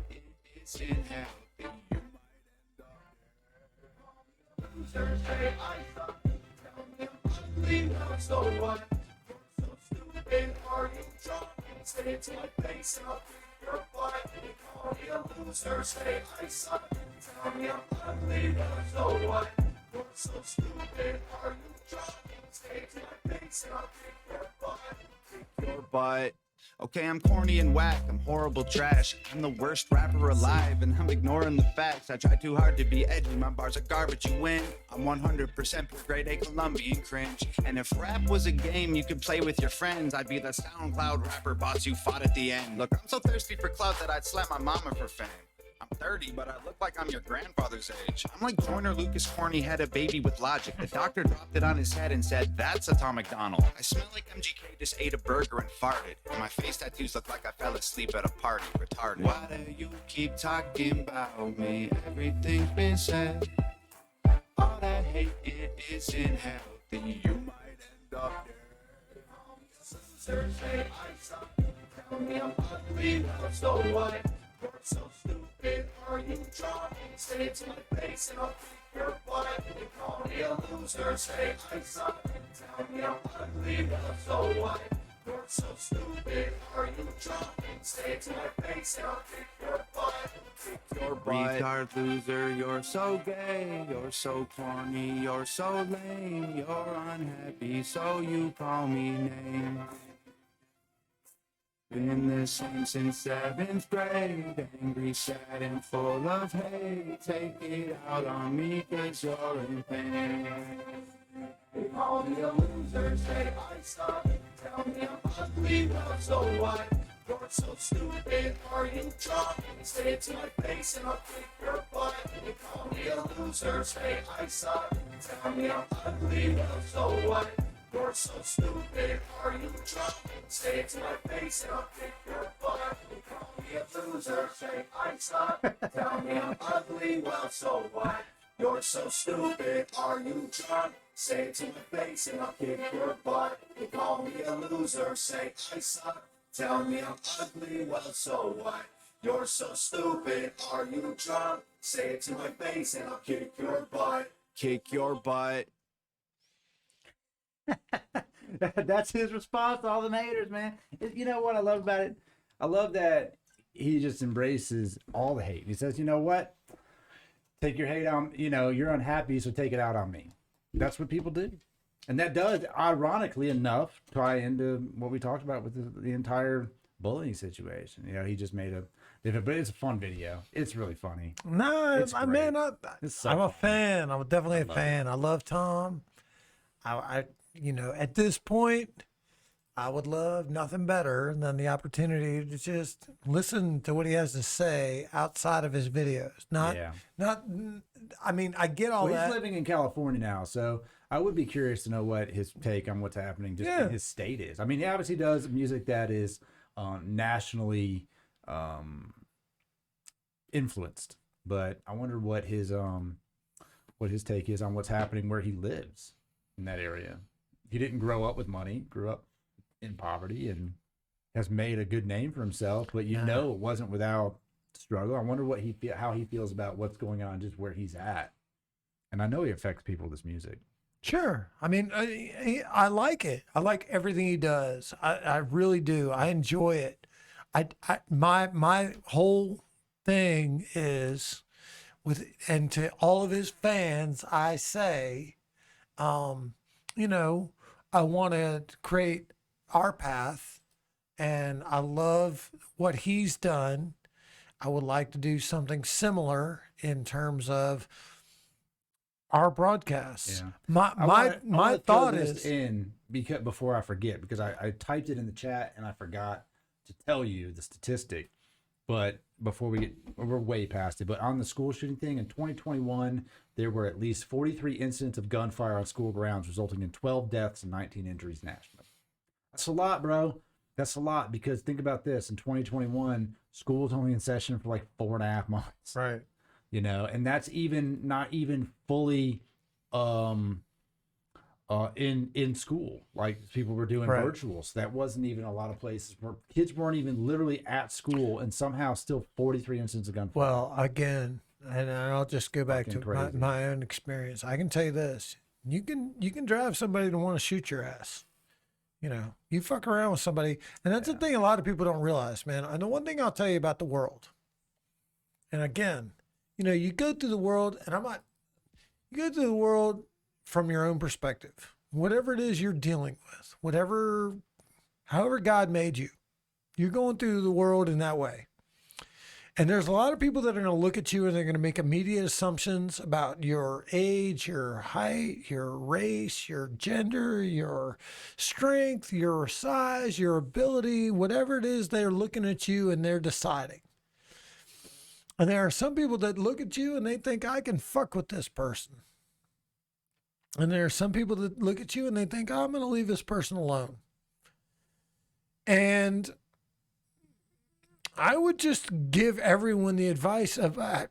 isn't healthy. You might end up there. Losers say I suck. Tell me I'm ugly, now so what? You're so stupid, are you drunk? Say it to my face and I'll kick your butt. They call me a loser, say I suck. Tell me I'm ugly, now so what? You're so stupid, are you drunk? Say it to my face and I'll kick your butt. Kick your butt. Okay, I'm corny and whack, I'm horrible trash. I'm the worst rapper alive, and I'm ignoring the facts. I try too hard to be edgy, my bars are garbage, you win. I'm 100% pure grade A Colombian cringe. And if rap was a game you could play with your friends, I'd be the SoundCloud rapper boss you fought at the end. Look, I'm so thirsty for clout that I'd slap my mama for fame. I'm 30, but I look like I'm your grandfather's age. I'm like Joyner Lucas Corny had a baby with logic. The doctor dropped it on his head and said, that's a Tom McDonald. I smell like MGK just ate a burger and farted. And my face tattoos look like I fell asleep at a party, retarded. Why do you keep talking about me? Everything's been said. All that hate, it isn't healthy. You might end up there. Losers say I suck. Tell me I'm ugly, well, so what? You're so stupid, are you drunk? Say it to my face and I'll kick your butt. They call me a loser, say I suck. Tell me I'm ugly, well, so what? You're so stupid, are you drunk? Say it to my face and I'll kick your butt. Kick your butt. Retard loser, you're so gay. You're so corny, you're so lame. You're unhappy, so you call me names. Been the same since 7th grade, angry, sad, and full of hate. Take it out on me, cause you're in pain. They call me a loser, say I suck. Tell me I'm ugly, well, so what? You're so stupid, are you drunk? Say it to my face and I'll kick your butt. They call me a loser, say I suck. Tell me I'm ugly, well, so what? You're so stupid, are you drunk? Say it to my face and I'll kick your butt. You call me a loser, say I suck. Tell me I'm ugly, well, so what? You're so stupid, are you drunk? Say it to my face and I'll kick your butt. You call me a loser, say I suck. Tell me I'm ugly, well, so what? You're so stupid, are you drunk? Say it to my face and I'll kick your butt. Kick your butt. That's his response to all the haters, man. You know what I love about it? I love that he just embraces all the hate. He says, you know what? Take your hate on, you're unhappy, so take it out on me. That's what people do. And that does, ironically enough, tie into what we talked about with the entire bullying situation. He just made but it's a fun video. It's really funny. No, It's great. man, It's so I'm a fun. fan. I'm definitely a fan. I love Tom. I at this point, I would love nothing better than the opportunity to just listen to what he has to say outside of his videos. I mean, I get all Well, that. he's living in California now, so I would be curious to know what his take on what's happening just in his state is. I mean, he obviously does music that is nationally influenced. But I wonder what his take is on what's happening where he lives in that area. He didn't grow up with money, grew up in poverty, and has made a good name for himself. But you know, it wasn't without struggle. I wonder how he feels about what's going on, just where he's at. And I know he affects people with his music. Sure. I mean, I like it. I like everything he does. I really do. I enjoy it. My whole thing is and to all of his fans, I say, you know, I want to create our path, and I love what he's done. I would like to do something similar in terms of our broadcasts. Yeah. My thought is because before I forget, because I typed it in the chat and I forgot to tell you the statistic. But before we're way past it. But on the school shooting thing in 2021, there were at least 43 incidents of gunfire on school grounds, resulting in 12 deaths and 19 injuries nationally. That's a lot, bro. That's a lot, because think about this: in 2021, school was only in session for like 4.5 months. right. You know, and that's not even fully in school. Like, people were doing Right. virtual, so that wasn't even a lot of places where kids weren't even literally at school, and somehow still 43 incidents of gunfire. Well, again, and I'll just go back to Fucking crazy. my own experience. I can tell you this: you can drive somebody to want to shoot your ass. You know, you fuck around with somebody, and that's the thing a lot of people don't realize, man. I know one thing I'll tell you about the world. And again, you know, you go through the world, and you go through the world from your own perspective. Whatever it is you're dealing with, however God made you, you're going through the world in that way. And there's a lot of people that are going to look at you and they're going to make immediate assumptions about your age, your height, your race, your gender, your strength, your size, your ability, whatever it is, they're looking at you and they're deciding. And there are some people that look at you and they think, I can fuck with this person. And there are some people that look at you and they think, oh, I'm going to leave this person alone. And I would just give everyone the advice of how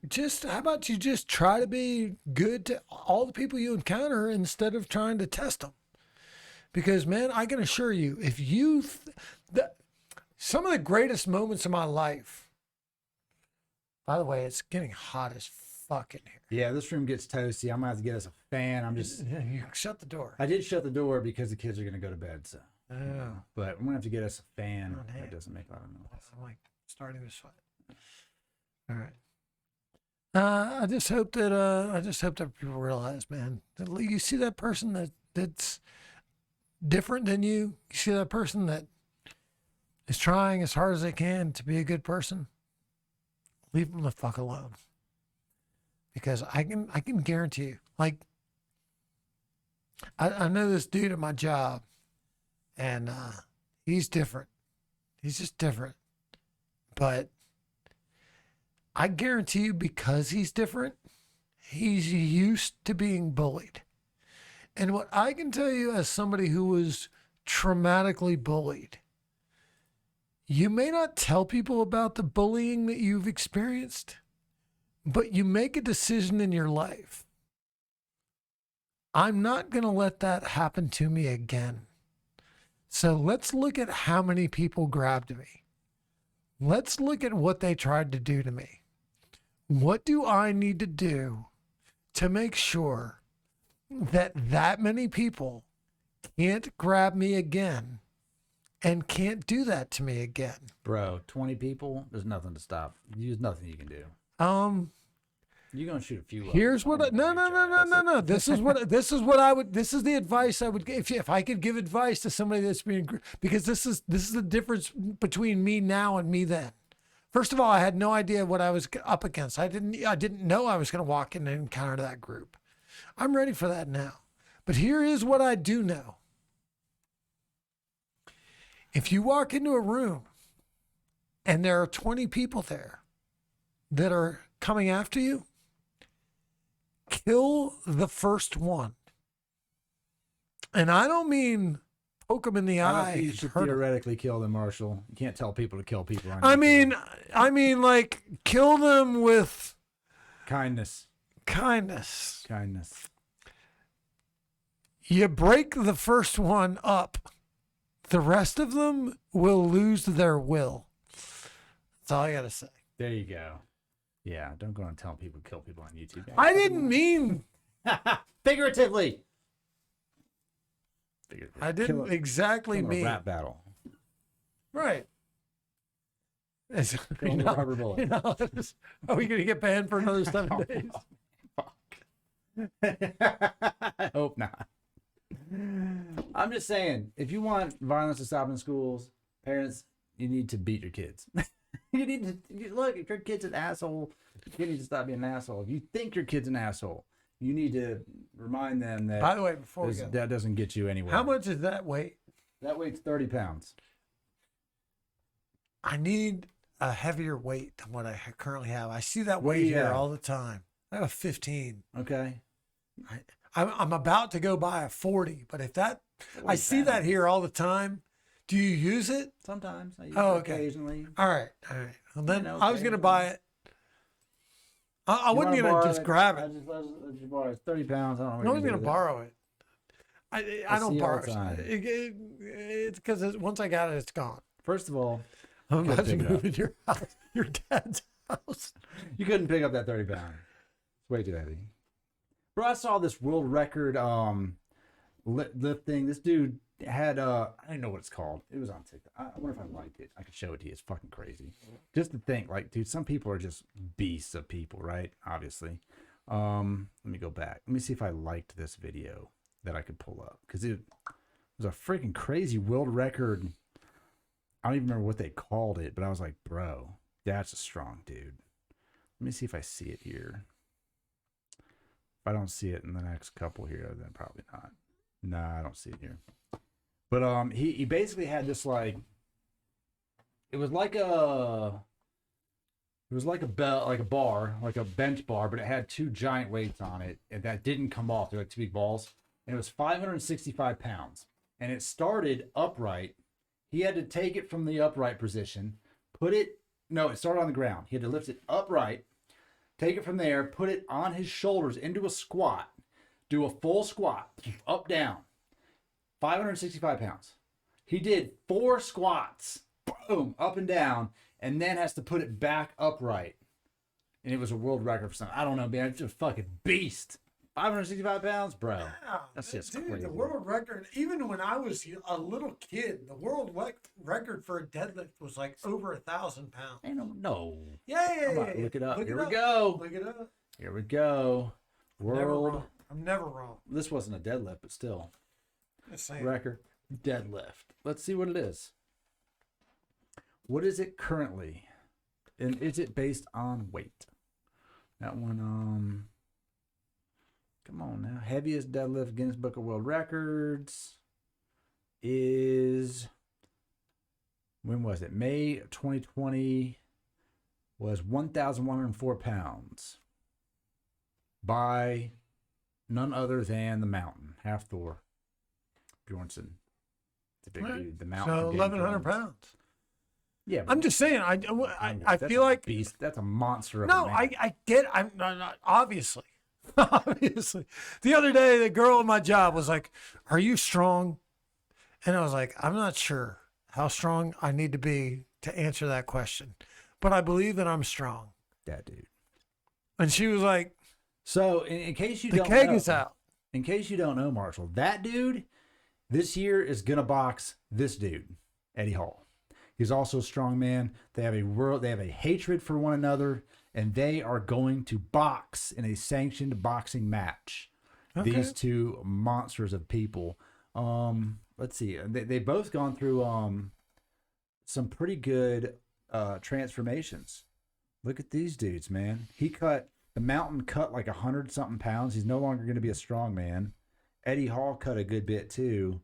about you just try to be good to all the people you encounter instead of trying to test them. Because, man, I can assure you, if some of the greatest moments of my life, by the way, it's getting hot as fuck in here. Yeah, this room gets toasty. I'm going to have to get us a fan. You shut the door. I did shut the door because the kids are going to go to bed, so. Oh, But I'm going to have to get us a fan Oh, damn. that doesn't make a lot of noise. I'm like starting to sweat. All right. I just hope that people realize, man, that you see that person that's different than you. You see that person that is trying as hard as they can to be a good person. Leave them the fuck alone. Because I can guarantee you, like, I know this dude at my job, and he's different. He's just different. But I guarantee you, because he's different, he's used to being bullied. And what I can tell you as somebody who was traumatically bullied, you may not tell people about the bullying that you've experienced, but you make a decision in your life. I'm not going to let that happen to me again. So let's look at how many people grabbed me. Let's look at what they tried to do to me. What do I need to do to make sure that many people can't grab me again and can't do that to me again? Bro, 20 people, there's nothing to stop. There's nothing you can do. You're going to shoot a few. Here's what no. This is the advice I would give. If I could give advice to somebody that's being, because this is the difference between me now and me then. First of all, I had no idea what I was up against. I didn't know I was going to walk in and encounter that group. I'm ready for that now. But here is what I do know. If you walk into a room and there are 20 people there that are coming after you, kill the first one. And I don't mean poke them in the I don't eye. think you and should hurt 'em. theoretically kill them, Marshall. You can't tell people to kill people. On I YouTube. mean, like kill them with kindness. kindness. Kindness. You break the first one up, the rest of them will lose their will. That's all I gotta say. There you go. Yeah, don't go and tell people to kill people on YouTube. I didn't mean. Figuratively. I didn't exactly A mean. rap battle. Right. It's- Kill 'em with a rubber bullet. Are we gonna get banned for another 7 days? I hope not. I'm just saying, if you want violence to stop in schools, parents, you need to beat your kids. You need to look. If your kid's an asshole, you need to stop being an asshole. If you think your kid's an asshole, you need to remind them that. By the way, before we go, that doesn't get you anywhere. how much is that weight? That weight's 30 pounds. I need a heavier weight than what I currently have. I see that What do weight you here have? all the time. I have a 15. Okay. I'm about to go buy a 40, but if that, I see that pounds. here all the time. Do you use it? Sometimes. I use Oh, it okay. occasionally. All right. Well, then know, I was going to buy it. I You wasn't wanna going to borrow just grab I it. just borrow it. It's 30 pounds. I don't know. I what was you're going to gonna do borrow it. I see don't you all borrow the time. it. It's because once I got it, it's gone. with it. First of all, I'm about to pick it move up. in your house, your dad's house. you couldn't pick up that 30 pounds. It's way too heavy. Bro, I saw this world record lift thing. This dude had I don't know what it's called. It was on TikTok. I wonder if I liked it. I could show it to you. It's fucking crazy. Just to think, like, dude, some people are just beasts of people, right? Obviously. Let me go back. Let me see if I liked this video that I could pull up. Because it was a freaking crazy world record. I don't even remember what they called it, but I was like, bro, that's a strong dude. Let me see if I see it here. If I don't see it in the next couple here, then probably not. Nah, I don't see it here. But he basically had this, like, it was like a bar, like a bench bar, but it had two giant weights on it, and that didn't come off. They're like two big balls, and it was 565 pounds, and it started upright. He had to take it from the upright position, it started on the ground. He had to lift it upright, take it from there, put it on his shoulders into a squat, do a full squat, up, down, 565 pounds. He did 4 squats, boom, up and down, and then has to put it back upright. And it was a world record for something. I don't know, man. It's a fucking beast. 565 pounds, bro. That's just Dude, crazy. the world record, even when I was a little kid, the world record for a deadlift was like over 1,000 pounds. I don't know. Yeah. Look it up. Look Here it we up. go. Look it up. Here we go. Never World. wrong. I'm never wrong. This wasn't a deadlift, but still. Just saying. Record deadlift. Let's see what it is. What is it currently? And is it based on weight? That one, come on now. Heaviest deadlift Guinness Book of World Records is, when was it? May 2020 was 1,104 pounds by none other than the Mountain, half Thor Bjornsson. It's a big Right. dude. The Mountain. So from Game of 1,100 Thrones. pounds. Yeah, I'm just saying. I that's feel a like beast. That's a monster of no. a man. I get. I'm not obviously. Obviously, the other day the girl at my job was like, "Are you strong?" And I was like, "I'm not sure how strong I need to be to answer that question, but I believe that I'm strong." That dude. And she was like, So, in case you "The don't keg know, is out." in case you don't know, Marshall, that dude this year is gonna box this dude, Eddie Hall. He's also a strong man. They have a hatred for one another, and they are going to box in a sanctioned boxing match. Okay. These two monsters of people. Let's see. They both gone through some pretty good transformations. Look at these dudes, man. The Mountain cut like 100-something pounds. He's no longer going to be a strong man. Eddie Hall cut a good bit too.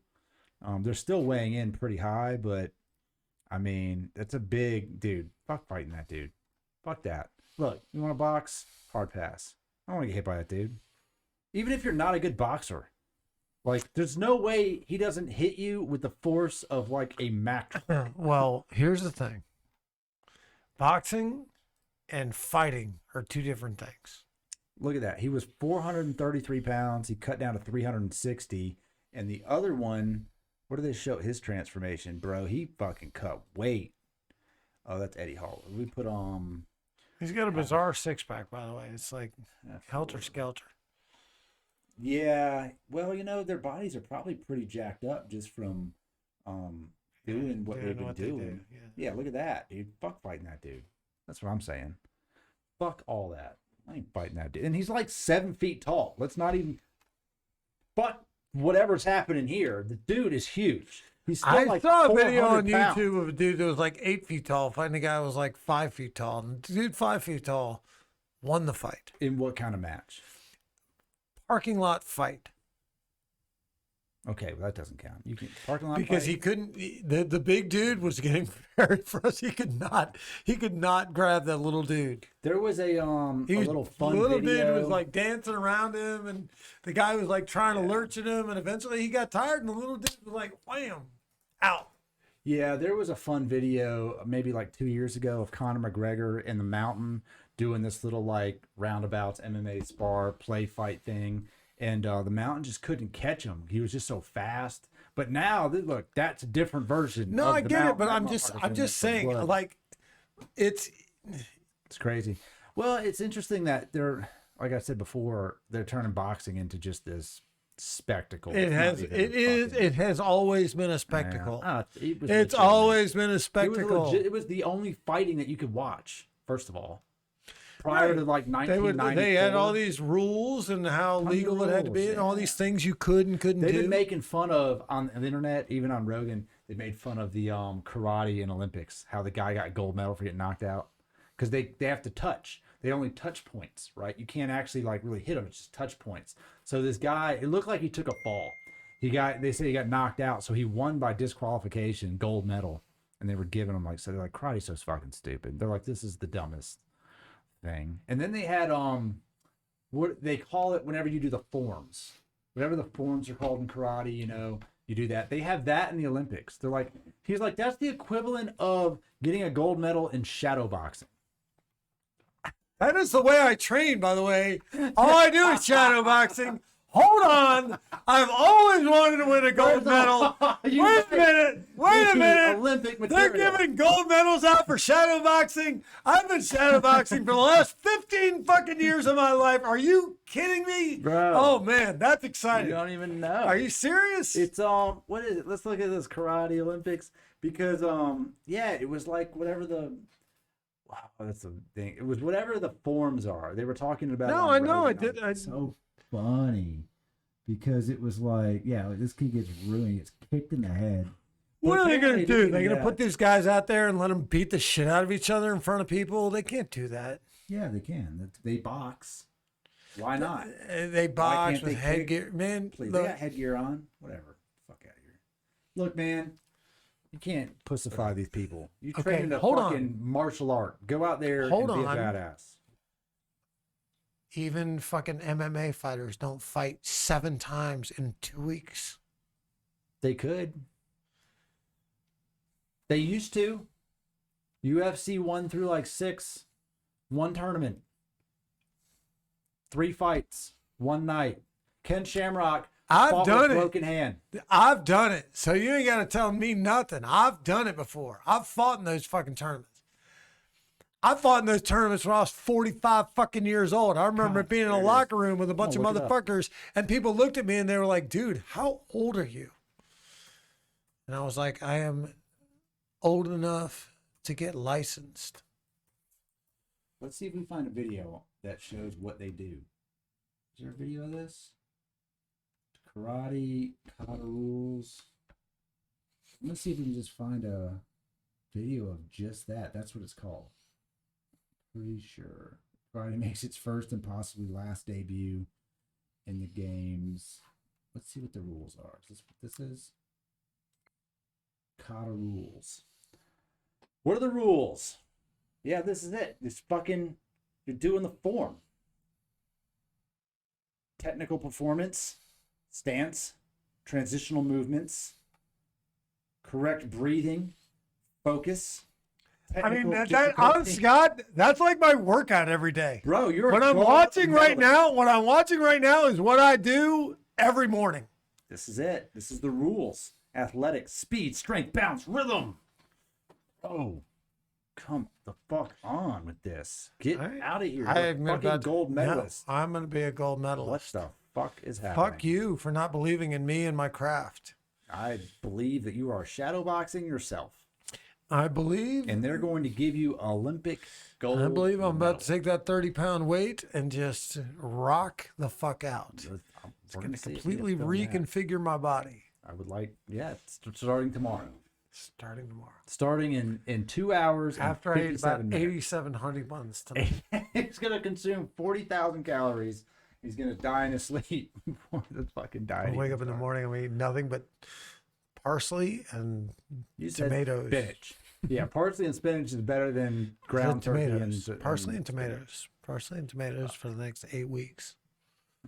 They're still weighing in pretty high, but I mean, that's a big dude. Fuck fighting that dude. Fuck that. Look, you want to box? Hard pass. I don't want to get hit by that dude. Even if you're not a good boxer, Like, there's no way he doesn't hit you with the force of like a Mac. Well, here's the thing. Boxing and fighting are two different things. Look at that. He was 433 pounds. He cut down to 360. And the other one, what do they show? His transformation, bro. He fucking cut weight. Oh, that's Eddie Hall. We put He's got a bizarre six pack, by the way. It's like helter skelter. Yeah. Well, you know, their bodies are probably pretty jacked up just from doing what they've been doing. Yeah, look at that, dude. Fuck fighting that dude. That's what I'm saying. Fuck all that. I ain't fighting that dude. And he's like 7 feet tall. Let's not even. But whatever's happening here, the dude is huge. He's still I like saw a video 400 on pounds. YouTube of a dude that was like 8 feet tall fighting a guy who was like 5 feet tall. And the dude 5 feet tall won the fight. In what kind of match? Parking lot fight. Okay, well, that doesn't count. You can parking lot Because fight? he couldn't. The big dude was getting very frustrated. He could not grab that little dude. There was a little fun little video. dude was like dancing around him, and the guy was like trying to lurch at him, and eventually he got tired, and the little dude was like, wham, out. Yeah, there was a fun video maybe like 2 years ago of Conor McGregor in the mountain doing this little like roundabouts MMA spar play fight thing. And the mountain just couldn't catch him. He was just so fast. But now, look, that's a different version. No, of I the get it, mountain. but That I'm motherfucker's just in saying, blood. like, it's crazy. Well, it's interesting that they're, like I said before, they're turning boxing into just this spectacle. it has always been a spectacle. It's always been a spectacle. It was the only fighting that you could watch. First of all, prior to like They 1994, had all these rules and how legal it had to be, and all these things you could and couldn't They've do. been making fun of on the internet, even on Rogan. They made fun of the karate in Olympics, how the guy got gold medal for getting knocked out because they have to touch. They only touch points, right? You can't actually like really hit them; it's just touch points. So this guy, it looked like he took a fall. They say he got knocked out, so he won by disqualification, gold medal, and they were giving him like, so they're like, karate's so fucking stupid. They're like, this is the dumbest thing. And then they had what they call it whenever you do the forms, whatever the forms are called in karate, you know, you do that. They have that in the Olympics. They're like, he's like, that's the equivalent of getting a gold medal in shadow boxing. That is the way I train, by the way. All I do is shadow boxing. Hold on. I've always wanted to win a gold medal. Wait a minute. Olympic They're material. giving gold medals out for shadow boxing. I've been shadow boxing for the last 15 fucking years of my life. Are you kidding me? Bro. Oh man, that's You exciting. don't even know. Are you serious? It's what is it? Let's look at this karate Olympics because yeah, it was like whatever the wow, that's the thing. It was whatever the forms are. They were talking about. No, on I know, Rogan. I did- It's so funny because it was like, yeah, like this kid gets ruined, he gets kicked in the head. What are they going to Apparently do? they They're going to put these guys out there and let them beat the shit out of each other in front of people? They can't do that. Yeah, they can. They box. Why not? They box can't with they kick? headgear. Man, Please, look, they got headgear on. Whatever. Fuck out of here. Look, man, you can't pussify these people. You Okay, train in a hold fucking martial art. Go out there Hold and be a on. badass. even fucking MMA fighters don't fight 7 times in 2 weeks. They could. They used to. UFC 1 through like 6. 1 tournament. 3 fights. 1 night. Ken Shamrock I've fought done with it. broken hand. I've done it. So you ain't got to tell me nothing. I've done it before. I've fought in those fucking tournaments. I fought in those tournaments when I was 45 fucking years old. I remember God, being in a there it is. locker room with a bunch of look it up. motherfuckers, and people looked at me and they were like, dude, how old are you? And I was like, I am old enough to get licensed. Let's see if we find a video that shows what they do. Is there a video of this? Karate, kata rules. Let's see if we can just find a video of just that. That's what it's called. Pretty sure. Karate makes its first and possibly last debut in the games. Let's see what the rules are. Is this what this is? Kata rules. What are the rules? Yeah, this is it. This fucking, you're doing the form. Technical performance, stance, transitional movements, correct breathing, focus. I mean, technical that honest difficulty. to God, that's like my workout every day. Bro, you're What a I'm gold watching right medalist. now, what I'm watching right now is what I do every morning. This is it. This is the rules. Athletics, speed, strength, balance, rhythm. Oh, come the fuck on with this. Get out of here. You're a fucking gold medalist. No, I'm going to be a gold What medalist. the fuck is happening? Fuck you for not believing in me and my craft. I believe that you are shadowboxing yourself. I believe. And they're going to give you Olympic gold. I believe I'm about medal. to take that 30-pound weight and just rock the fuck out. It's We're going gonna to see if completely you can film that. reconfigure my body. I would like, yeah, it's starting tomorrow. Starting tomorrow. Starting in 2 hours. After I ate about 87 87 honey buns tonight. He's going to consume 40,000 calories. He's going to die in his sleep before the fucking diet. I wake even up in the starts. morning and eat nothing but parsley and You said tomatoes. Spinach. Yeah, parsley and spinach is better than ground turkey tomatoes. and Parsley and tomatoes. Parsley and tomatoes for the next 8 weeks.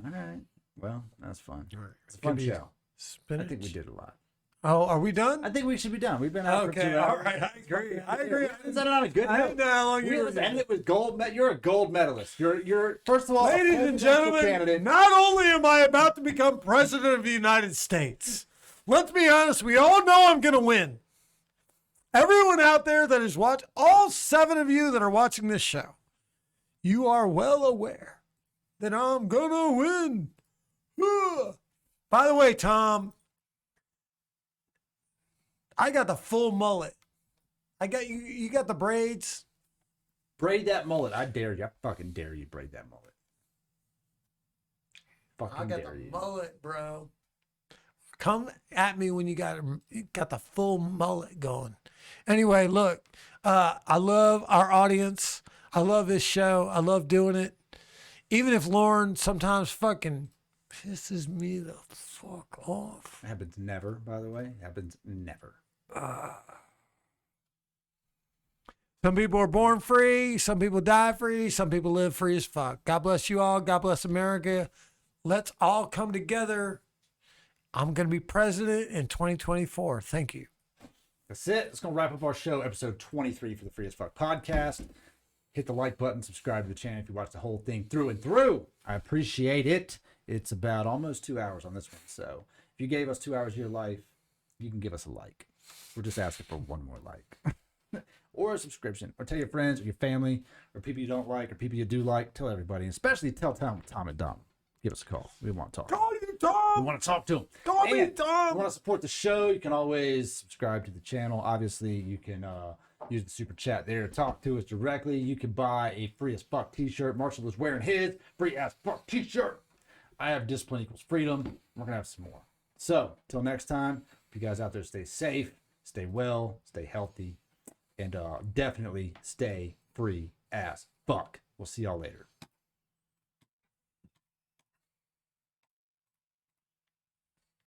All right. Well, that's fun. All right. It's a fun Could be show. Spinach. I think we did a lot. Oh, are we done? I think we should be done. We've been out for 2 Okay, hours. all right. I agree. I agree. Is that not a good I note? didn't know how long you We were let's end it with gold. You're a gold medalist. You're first of all, a Ladies and presidential gentlemen, candidate. not only am I about to become president of the United States, let's be honest, we all know I'm going to win. Everyone out there that is watching, all 7 of you that are watching this show, you are well aware that I'm going to win. By the way, Tom, I got the full mullet. I got you. You got the braids. Braid that mullet. I dare you. I fucking dare you. Braid that mullet. Fucking I got dare the you. mullet, bro. Come at me when you got the full mullet going. Anyway, look, I love our audience. I love this show. I love doing it. Even if Lauren sometimes fucking pisses me the fuck off. It happens never, by the way. It happens never. Some people are born free. Some people die free. Some people live free as fuck. God bless you all. God bless America. Let's all come together. I'm going to be president in 2024. Thank you. That's it. It's going to wrap up our show, episode 23 for the Free as Fuck podcast. Hit the like button, subscribe to the channel if you watch the whole thing through and through. I appreciate it. It's about almost 2 hours on this one. So if you gave us 2 hours of your life, you can give us a like. We're just asking for one more like. Or a subscription. Or tell your friends or your family or people you don't like or people you do like. Tell everybody. And especially tell Tom and Dom. Give us a call. We want to talk. Call you, We Tom. want to talk to them. Call me, And Tom. If you want to support the show, you can always subscribe to the channel. Obviously, you can use the super chat there to talk to us directly. You can buy a Free as Fuck t-shirt. Marshall is wearing his Free as Fuck t-shirt. I have Discipline Equals Freedom. We're going to have some more. So, till next time, if you guys out there stay safe, stay well, stay healthy, and definitely stay free as fuck. We'll see y'all later.